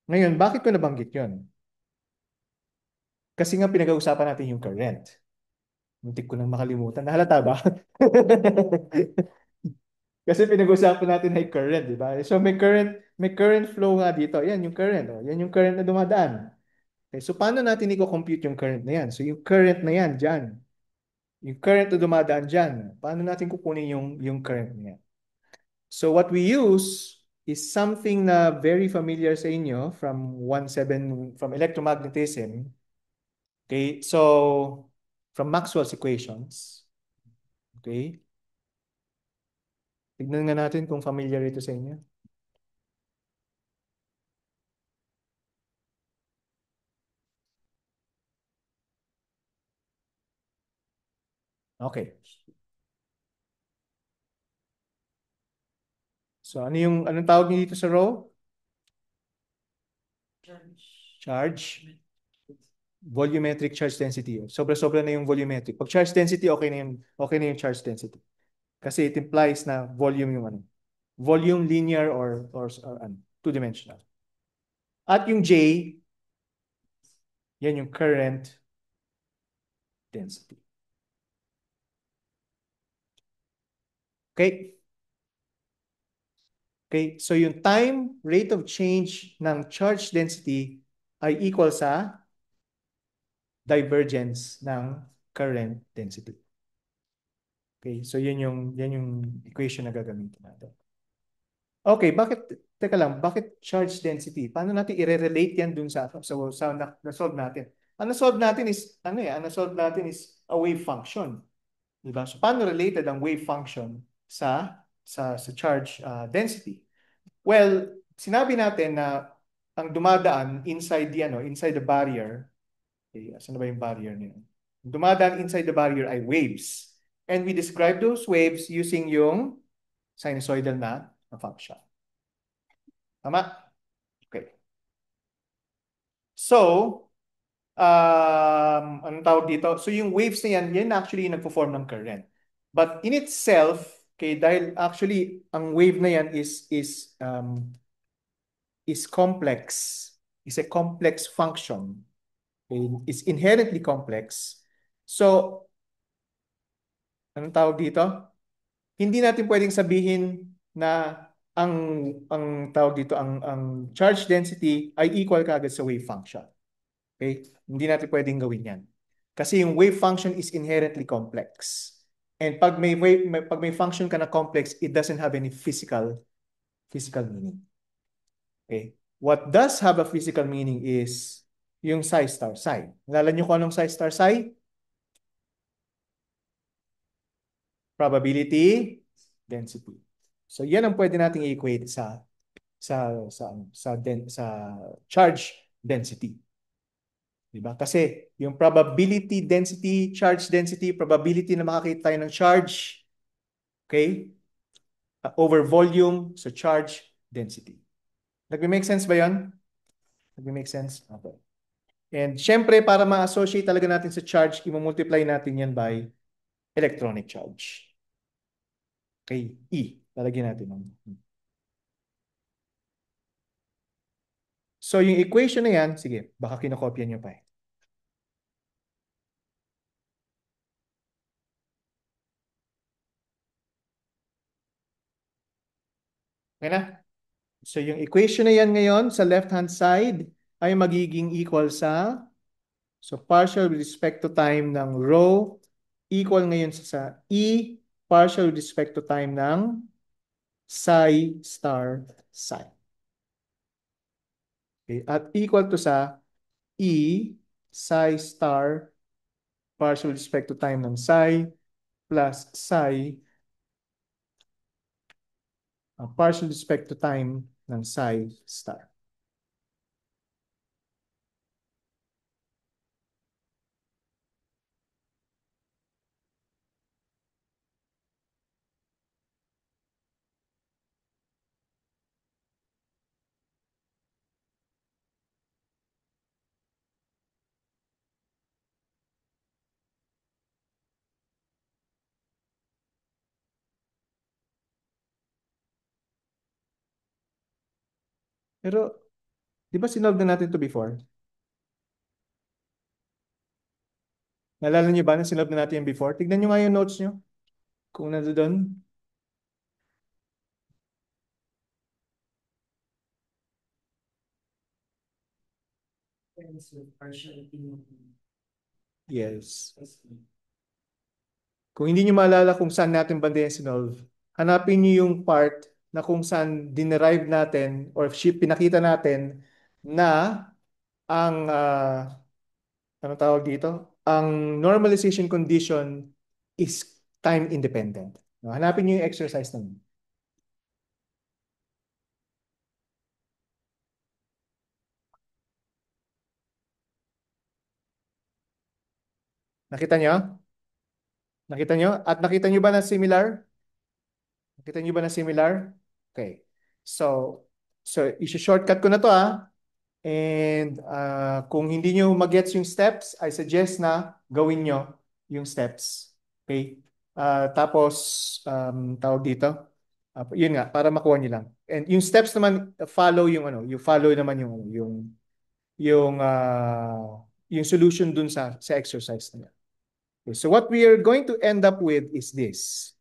Ngayon, bakit ko nabanggit yon? Kasi nga pinag-uusapan natin yung current. Muntik ko nang makalimutan. Nahalata ba? Kasi pinag-usapan natin ay current, di ba? So may current flow nga dito. Yan yung current. Yan yung current na dumadaan. Okay, so paano natin i-compute yung current na yan? So yung current na yan, dyan. Yung current na dumadaan dyan. Paano natin kukunin yung current na yan? So what we use is something na very familiar sa inyo from electromagnetism. Okay, so from Maxwell's equations. Okay. Tignan nga natin kung familiar ito sa inyo. Okay. So anong tawag niyo dito sa row? Charge. Volumetric charge density. Sobra-sobra na yung volumetric. Pag charge density, okay na yung charge density. Kasi it implies na volume yung ano. Volume, linear, or two-dimensional. At yung J, yan yung current density. Okay? Okay, so yung time rate of change ng charge density ay equal sa divergence ng current density. Okay, so yan yung equation na gagamitin natin. Okay, teka lang, bakit charge density? Paano natin i-relate yan dun sa na-solve natin? Ang na-solve natin is a wave function. Diba? So paano related ang wave function sa charge density? Well, sinabi natin na ang dumadaan inside the barrier. Okay, saan na ba yung barrier niya? Dumadaan inside the barrier ay waves. And we describe those waves using yung sinusoidal na function. Tama? Okay. So, anong tawag dito? So yung waves na yan actually nagpo-form ng current. But in itself, okay, dahil actually ang wave na yan is complex, is a complex function. Okay? It's inherently complex. So, anong tawag dito? Hindi natin pwedeng sabihin na ang tawag dito, ang charge density ay equal kaagad sa wave function. Okay? Hindi natin pwedeng gawin yan. Kasi yung wave function is inherently complex. And pag may function ka na complex, it doesn't have any physical meaning. Okay? What does have a physical meaning is yung psi star psi. Nalala niyo kung anong psi star psi? Probability density. So yan ang pwede nating i-equate sa charge density. Diba? Kasi yung probability density, charge density, probability na makakita tayo ng charge, Okay? Over volume sa charge density. Nagme-make sense ba yan? Nagme-make sense? Okay. And syempre, para ma-associate talaga natin sa charge, i-multiply natin yan by electronic charge. Okay, E. Lalagyan natin. So, yung equation na yan, sige, baka kinokopya nyo pa eh. Okay na? So, yung equation na yan ngayon sa left-hand side ay magiging equal sa, so partial with respect to time ng rho equal ngayon sa E partial with respect to time ng psi star psi. Okay? At equal to sa E psi star partial with respect to time ng psi plus psi partial with respect to time ng psi star. Pero, di ba sinolve na natin to before? Naalala niyo ba na sinolve na natin yan before? Tignan niyo nga yung notes niyo. Kung nandoon. Yes. Kung hindi niyo maalala kung saan natin banda yan sinolve, hanapin niyo yung part na kung saan dinerive natin or pinakita natin na ang ano tawag dito? Ang normalization condition is time independent. No, hanapin niyo yung exercise na yun. Nakita niyo? Nakita niyo? At nakita niyo ba na similar? Nakita niyo ba na similar? Okay. So, i-shortcut ko na to ah. And kung hindi nyo mag-gets yung steps, I suggest na gawin nyo yung steps. Okay? Tapos, tawag dito. Yun nga, para makuha nyo lang. And yung steps naman, follow yung ano, you follow naman yung yung solution dun sa exercise na yan. Okay, so what we are going to end up with is this.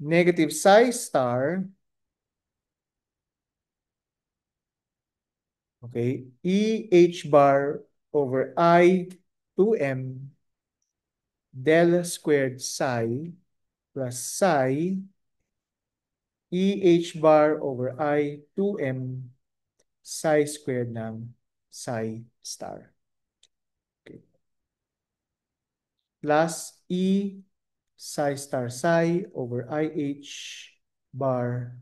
Negative psi star, okay, E h bar over I 2m del squared psi plus psi E h bar over I 2m psi squared ng psi star. Okay. Plus E psi star psi over IH bar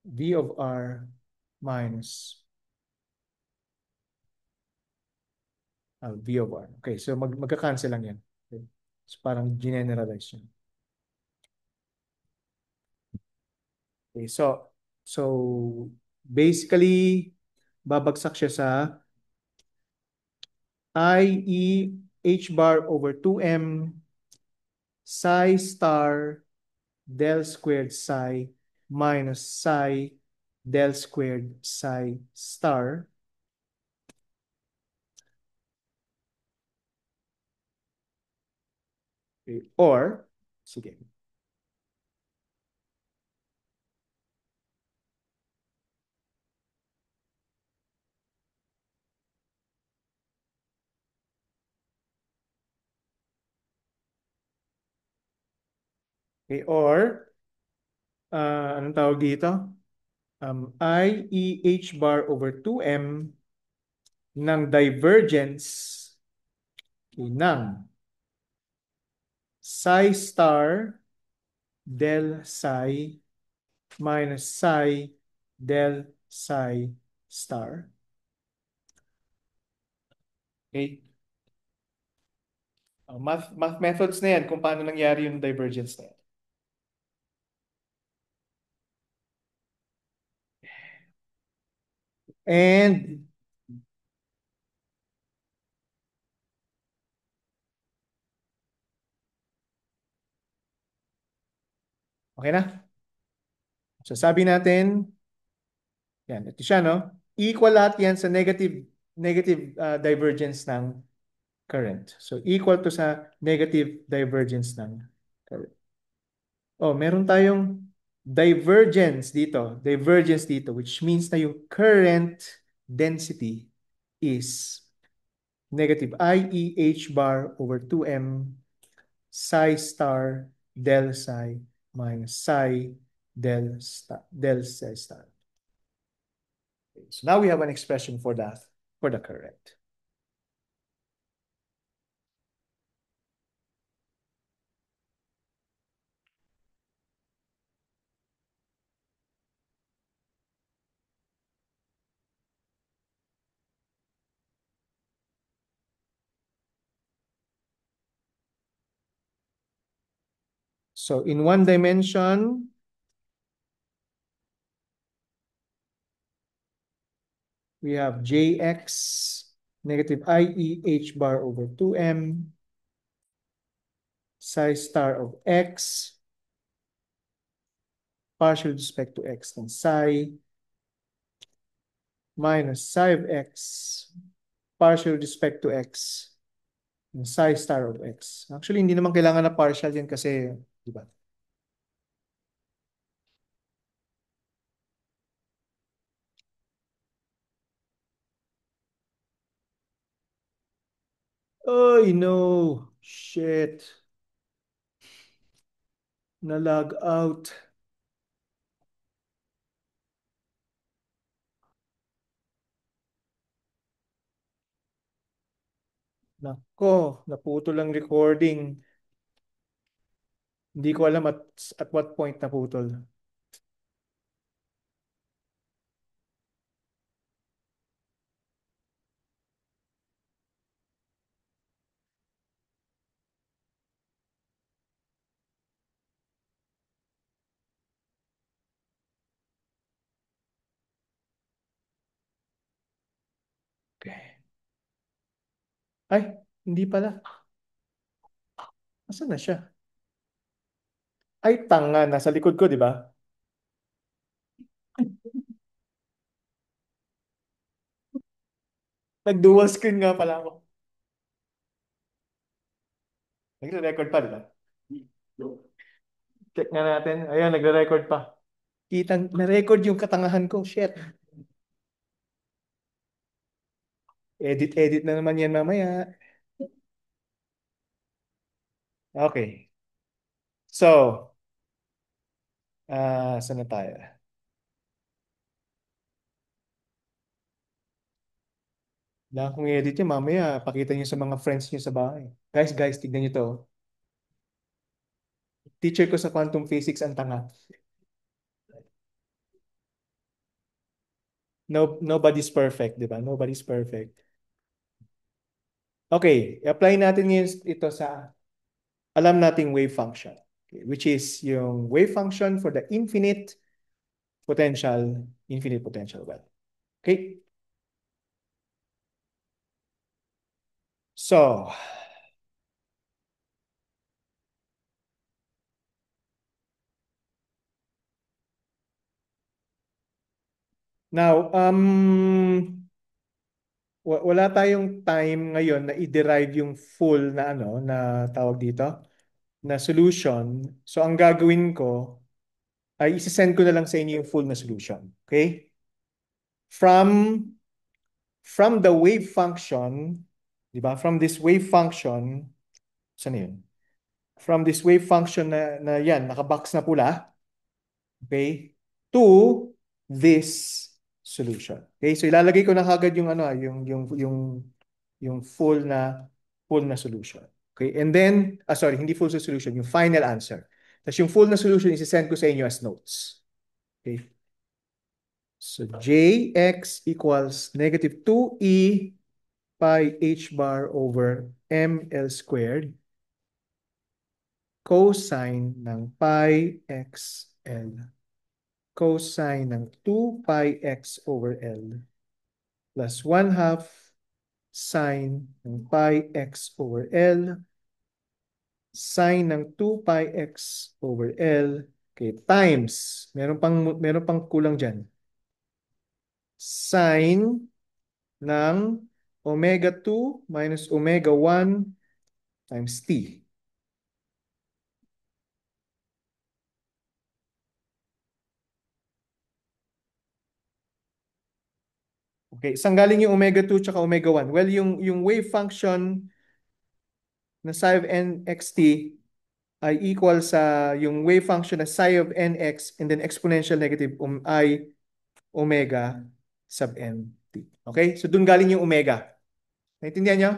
V of R minus V of R. Okay, so magka-cancel lang yan. Okay. So parang generalize yun. Okay, so basically babagsak siya sa I E H bar over 2m psi star del squared psi minus psi del squared psi star. Okay, or, sige. Okay, or, anong tawag dito? I E H bar over 2m ng divergence ng psi star del psi minus psi del psi star. Okay. Math methods na yan kung paano nangyari yung divergence na yan. And, okay na? So sabi natin, yan, ito siya, no? Equal lahat yan sa negative divergence ng current. So equal to sa negative divergence ng current. Oh, meron tayong divergence dito, which means na yung current density is negative IE bar over 2m psi star del psi minus psi del psi star. Okay, so now we have an expression for that, for the current. So in one dimension, we have Jx negative IE bar over 2m psi star of x partial with respect to x ng psi minus psi of x partial with respect to x ng psi star of x. Actually, hindi naman kailangan na partial yan kasi, di ba? Oh, no. Shit. Na-log out. Nako, naputol ang recording. Hindi ko alam at what point naputol. Okay. Ay, hindi pala. Asan na siya? Ay, tanga. Nasa likod ko, di ba? Nag-dual screen nga pala ako. Nagre-record pa, di ba? Check nga natin. Ayun, nagre-record pa. Kitang, na-record yung katangahan ko. Shit. Edit na naman yan mamaya. Okay. So, saan na tayo? Wala akong edit yan. Mamaya, pakita niyo sa mga friends niyo sa bahay. Guys, tignan niyo to. Teacher ko sa quantum physics ang tanga. No, nobody's perfect, di ba? Nobody's perfect. Okay, apply natin ngayon ito sa alam nating wave function, okay, which is yung wave function for the infinite potential well. Okay? So, now, wala tayong time ngayon na i-derive yung full na ano, na tawag dito, na solution. So, ang gagawin ko ay isi-send ko na lang sa inyo yung full na solution. Okay? From from the wave function, di ba? From this wave function, saan na yun? From this wave function na yan, nakabox na pula, okay, to this solution. Okay, so ilalagay ko na kagad yung ano, yung full na solution. Okay, and then, sorry, hindi full solution, yung final answer. Tapos yung full na solution, isi-send ko sa inyo as notes. Okay. So Jx equals negative 2e pi h bar over ml squared cosine ng pi xl cosine ng 2 pi x over L plus 1 half sine ng pi x over L sine ng 2 pi x over L okay, times, meron pang kulang dyan, sine ng omega 2 minus omega 1 times t. Okay, saan galing yung omega 2 tsaka omega 1? Well, yung wave function na psi of nxt ay equal sa yung wave function na psi of nx and then exponential negative I omega sub nt. Okay? So, dun galing yung omega. Naintindihan nyo?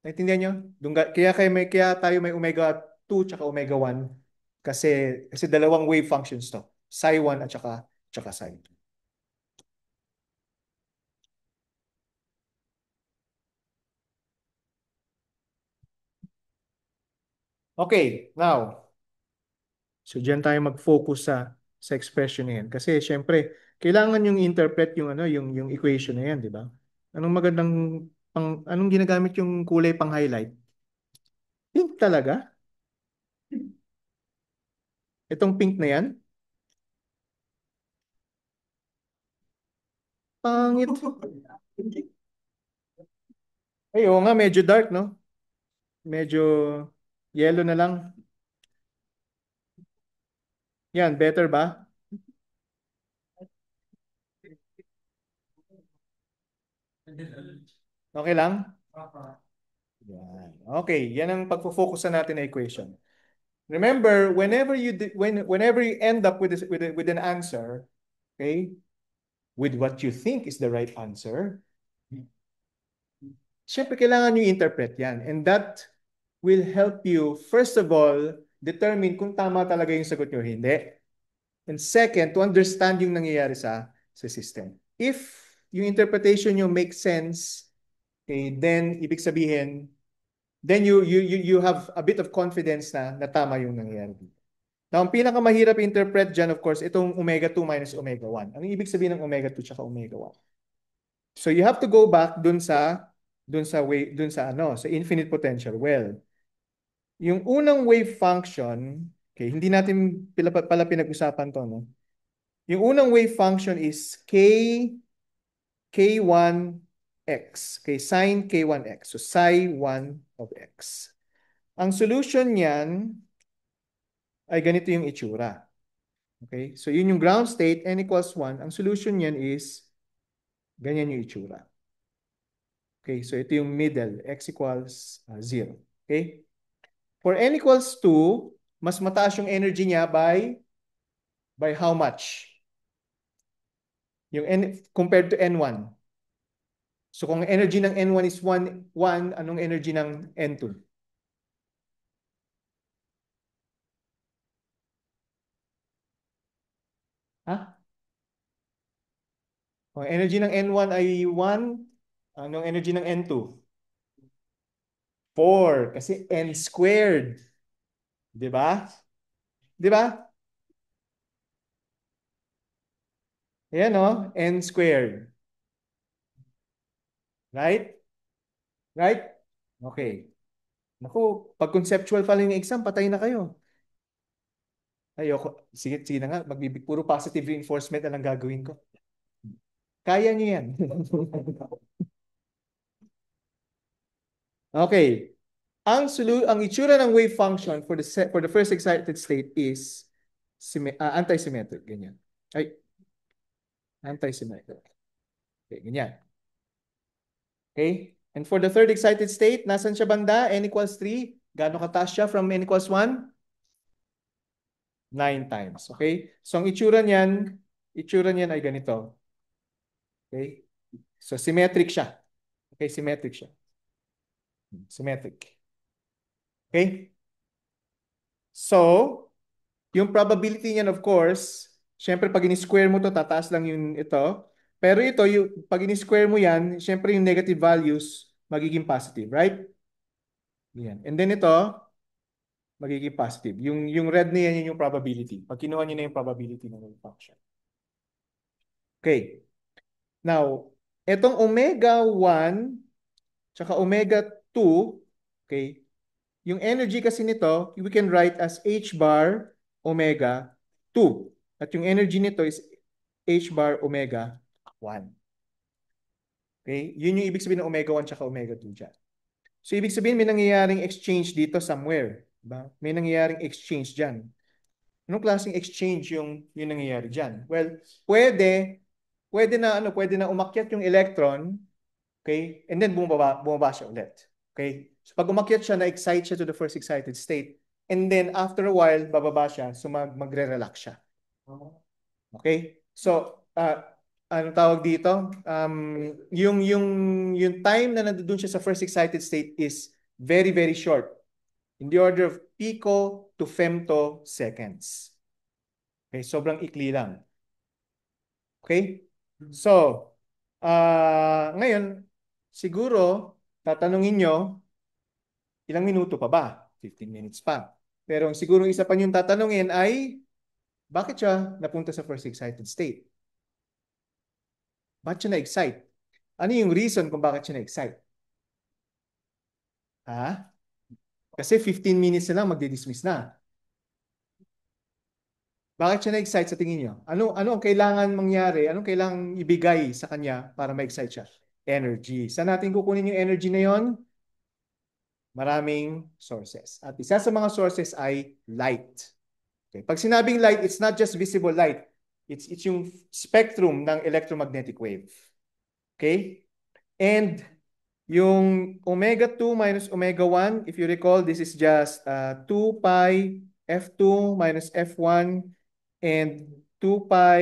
Naintindihan nyo? Kaya tayo may omega 2 tsaka omega 1 kasi dalawang wave functions to. Psi 1 at tsaka psi 2. Okay, now, so diyan tayo mag-focus sa expression na yan. Kasi syempre, kailangan yung interpret yung yung equation na yan, di ba? Anong ginagamit yung kulay pang highlight? Pink talaga? Itong pink na yan? Pangit. Ay, oo nga, medyo dark, no? Medyo yellow na lang. Yan, better ba? Okay lang? Yan. Okay, yan ang pagfo-focus natin na equation. Remember, whenever you end up with an answer, okay, with what you think is the right answer, syempre kailangan nyo interpret yan. And that will help you, first of all, determine kung tama talaga yung sagot nyo o hindi. And second, to understand yung nangyayari sa system. If yung interpretation nyo makes sense, okay, then ibig sabihin, then you have a bit of confidence na tama yung nangyayari. Now, ang pinakamahirap interpret dyan, of course, itong omega 2 minus omega 1. Ano ibig sabihin ng omega 2 tsaka omega 1? So you have to go back sa infinite potential. Well, yung unang wave function, okay, hindi natin pala pinag-usapan to, no? Yung unang wave function is k1x. Okay, sine k1x. So psi 1 of x. Ang solution niyan ay ganito yung itsura. Okay? So yun yung ground state, n equals 1. Ang solution niyan is ganyan yung itsura. Okay, so ito yung middle, x equals 0. Okay? For n equals 2, mas mataas yung energy niya by how much? Yung n compared to n1. So kung energy ng n1 is 1, anong energy ng n2? Ha? Kung energy ng n1 ay 1, anong energy ng n2? 4 kasi n squared. 'Di ba? 'Di ba? Ayan o, n squared. Right? Right? Okay. Naku, pag conceptual pa lang yung exam, patay na kayo. Ayoko. Sige, sige na nga. Puro positive reinforcement na lang gagawin ko. Kaya niyo yan. Okay. Ang itsura ng wave function for the first excited state is antisymmetric. Ganyan. Ay, antisymmetric. Okay, ganyan. Okay? And for the third excited state, nasan siya banda? N equals 3. Gaano kataas siya from n equals 1? 9 times. Okay? So ang itsura niyan ay ganito. Okay? So symmetric siya. Okay, symmetric siya. Symmetric. Okay? So, yung probability niyan of course, syempre pag in-square mo to, tataas lang yung ito. Pero ito, pag in-square mo yan, syempre yung negative values magiging positive, right? Yan. And then ito, magiging positive. Yung red na yan, yun yung probability. Pag kinuha nyo na yung probability ng wave function. Okay. Now, itong omega 1 tsaka omega 2, okay, yung energy kasi nito, we can write as h bar omega 2. At yung energy nito is h bar omega 1. Okay? Yun yung ibig sabihin ng omega 1 tsaka omega 2 dyan. So, ibig sabihin may nangyayaring exchange dito somewhere. Diba? May nangyayaring exchange dyan. Anong klaseng exchange yung nangyayari dyan? Well, pwede na umakyat yung electron, okay? And then bumaba siya ulit. Okay? So pag umakyat siya, na-excite siya to the first excited state. And then after a while, bababa siya, so magre-relax siya. Okay? So, anong tawag dito? Yung time na nandoon siya sa first excited state is very, very short. In the order of pico to femtoseconds. Okay, sobrang ikli lang. Okay? So, ngayon, siguro, tatanungin nyo, ilang minuto pa ba? 15 minutes pa. Pero siguro isa pa yung tatanungin ay, bakit siya napunta sa first excited state? Bakit siya na-excite? Ano yung reason kung bakit siya na-excite? Ha? Kasi 15 minutes na lang magdi-dismiss na. Bakit siya na-excite sa tingin niyo? Ano ang kailangan mangyari? Anong kailangan ibigay sa kanya para ma-excite siya? Energy. Saan natin kukunin yung energy na yon? Maraming sources. At isa sa mga sources ay light. Okay. Pag sinabing light, it's not just visible light. It's yung spectrum ng electromagnetic wave. Okay? And yung omega 2 minus omega 1, if you recall, this is just 2 pi F2 minus F1 and 2 pi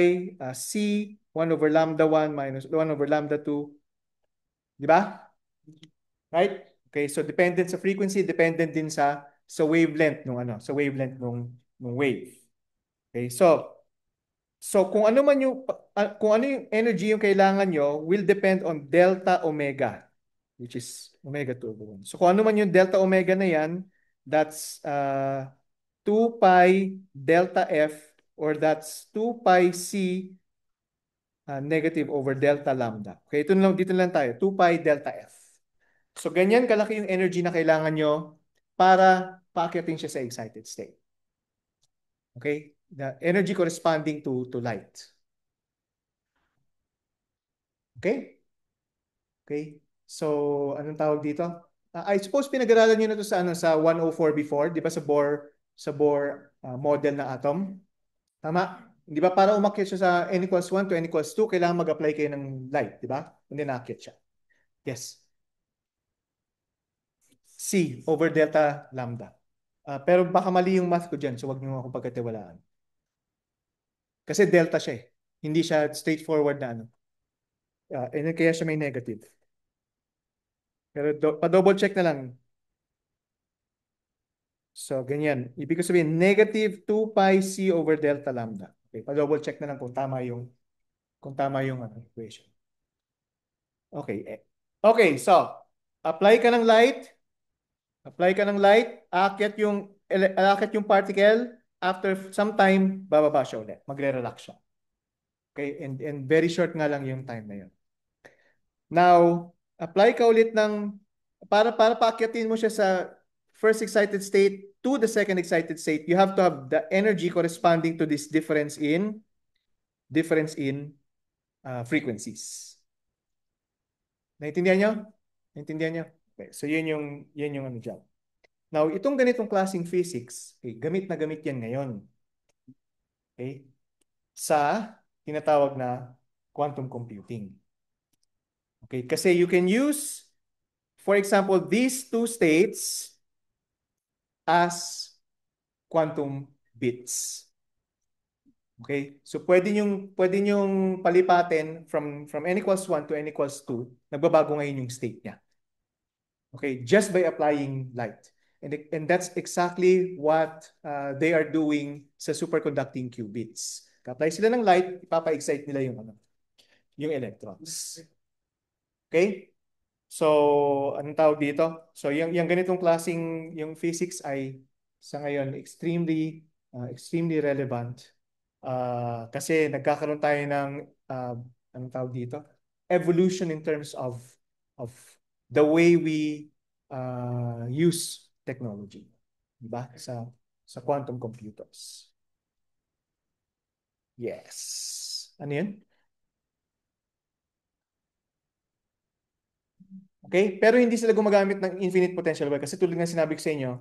C 1 over lambda 1 minus 1 over lambda 2. Di ba? Right? Okay, so dependent sa frequency, dependent din sa wavelength sa wavelength ng wave. Okay, so kung ano yung energy yung kailangan nyo will depend on delta omega, which is omega 2 over 1. So kung ano man yung delta omega na yan, that's 2 pi delta F or that's 2 pi C negative over delta lambda. Okay, dito lang tayo, 2 pi delta F. So, ganyan kalaki yung energy na kailangan nyo para paakyatin siya sa excited state. Okay? The energy corresponding to light. Okay? Okay? So, anong tawag dito? I suppose pinag-aralan nyo na to sa 104 before, di ba sa Bohr model ng atom? Tama? Di ba para umakyat siya sa n equals 1 to n equals 2, kailangan mag-apply kayo ng light, di ba? Hindi naakyat siya. Yes. C over delta lambda. Pero baka mali yung math ko dyan, so wag niyo ako pagkatiwalaan. Kasi delta siya eh. Hindi siya straightforward na ano. And then kaya siya may negative. Pero pa-double check na lang. So, ganyan. Ibig ko sabihin, negative 2 pi C over delta lambda. Okay, pa-double check na lang kung tama yung equation. Okay. Okay, so, apply ka ng light. Apply ka ng light. Aakyat yung particle. After some time, bababa siya ulit. Magre-relax siya. Okay, and very short nga lang yung time na yun. Now, apply ka ulit para paakyatin mo siya sa first excited state to the second excited state, you have to have the energy corresponding to this difference in frequencies. Naintindihan nyo? Naintindihan nyo? Okay, so yun yung ano dyan. Now, itong ganitong klaseng physics, okay, gamit na gamit yan ngayon. Okay? Sa tinatawag na quantum computing. Okay, kasi you can use, for example, these two states as quantum bits. Okay? So pwede nyong palipatin from n equals 1 to n equals 2, nagbabago ngayon yung state niya. Okay, just by applying light. And that's exactly what they are doing sa superconducting qubits. Apply sila ng light, ipapa-excite nila yung ano. yung electrons. Okay? So, anong tawag dito? So, yung ganitong klaseng yung physics ay sa ngayon extremely relevant. Kasi nagkakaroon tayo ng anong tawag dito? Evolution in terms of the way we use technology, di ba? Sa quantum computers. Yes. Ano yun? Okay? Pero hindi sila gumagamit ng infinite potential well kasi tulad ng sinabi ko sa inyo,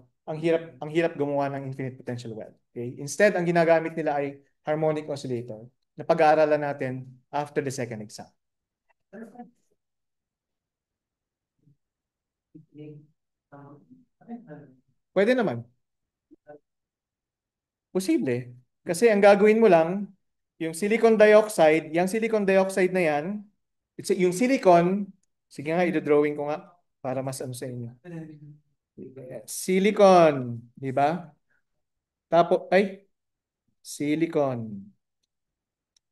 ang hirap gumawa ng infinite potential well. Okay? Instead, ang ginagamit nila ay harmonic oscillator na pag-aaralan natin after the second exam. Pwede naman. Posible. Kasi ang gagawin mo lang, yung silicon dioxide na yan, yung silicon, sige nga, i-drawing ko nga para mas ano sa inyo. Silicon, di ba? Tapos, silicon.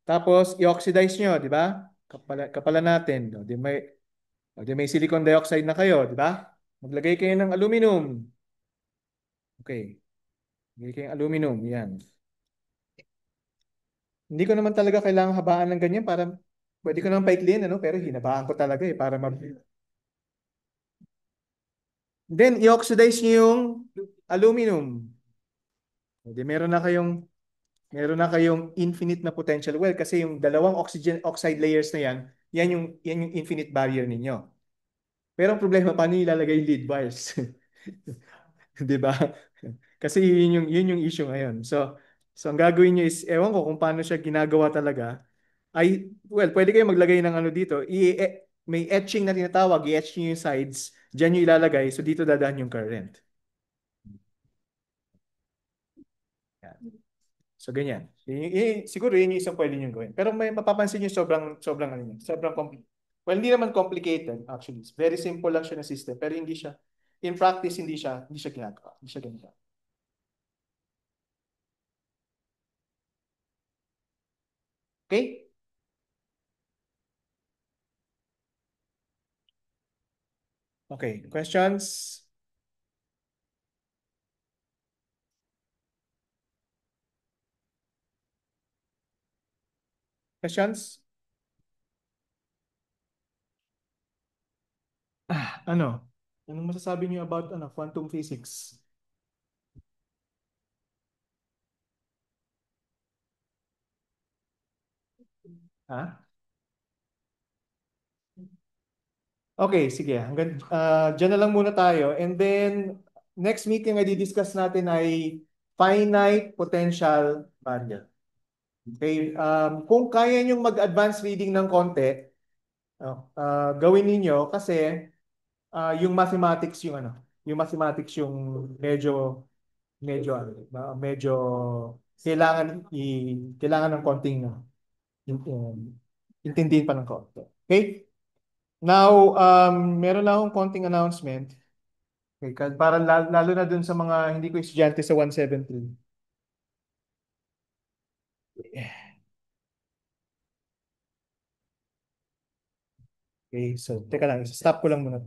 Tapos, i-oxidize nyo, di ba? Kapalan natin. O, di may silicon dioxide na kayo, di ba? Maglagay kayo ng aluminum. Okay. Maglagay kayo ng aluminum. Yan. Hindi ko naman talaga kailangang habaan ng ganyan para pwede ko naman paikliin, ano? Pero hinabaan ko talaga para Then, i-oxidize nyo yung aluminum. Hindi, meron na kayong infinite na potential well kasi yung dalawang oxygen oxide layers na yan yung infinite barrier ninyo. Pero ang problema, paano ilalagay yung lead wires? 'Di ba? Kasi yun yung issue ngayon. So ang gagawin niyo is, ewan ko kung paano siya ginagawa talaga, well, pwede kayo maglagay ng ano dito, may etching na tinatawag, i-etch niyo yung sides, diyan niyo ilalagay, so dito dadaan yung current. Yan. So ganyan. Siguro yun yung isang pwede niyo gawin. Pero may mapapansin niyo sobrang sobrang ano niya, well, hindi naman complicated actually. It's very simple lang siya na system, pero hindi siya in practice hindi siya ginagawa. Hindi siya ganito. Okay? Okay. Questions? Questions? Ano? Anong masasabi niyo about quantum physics? Ha? Okay, sige. Diyan na lang muna tayo. And then, next meeting ay discuss natin ay finite potential barrier. Okay? Kung kaya niyong mag-advance reading ng konti, gawin ninyo kasi yung mathematics yung medyo kailangan ng konting intindihin pa ng konti. Okay? Now, meron lang akong konting announcement. Okay, para lalo na dun sa mga hindi ko estudyante sa 173. Okay, so teka lang, stop ko lang muna.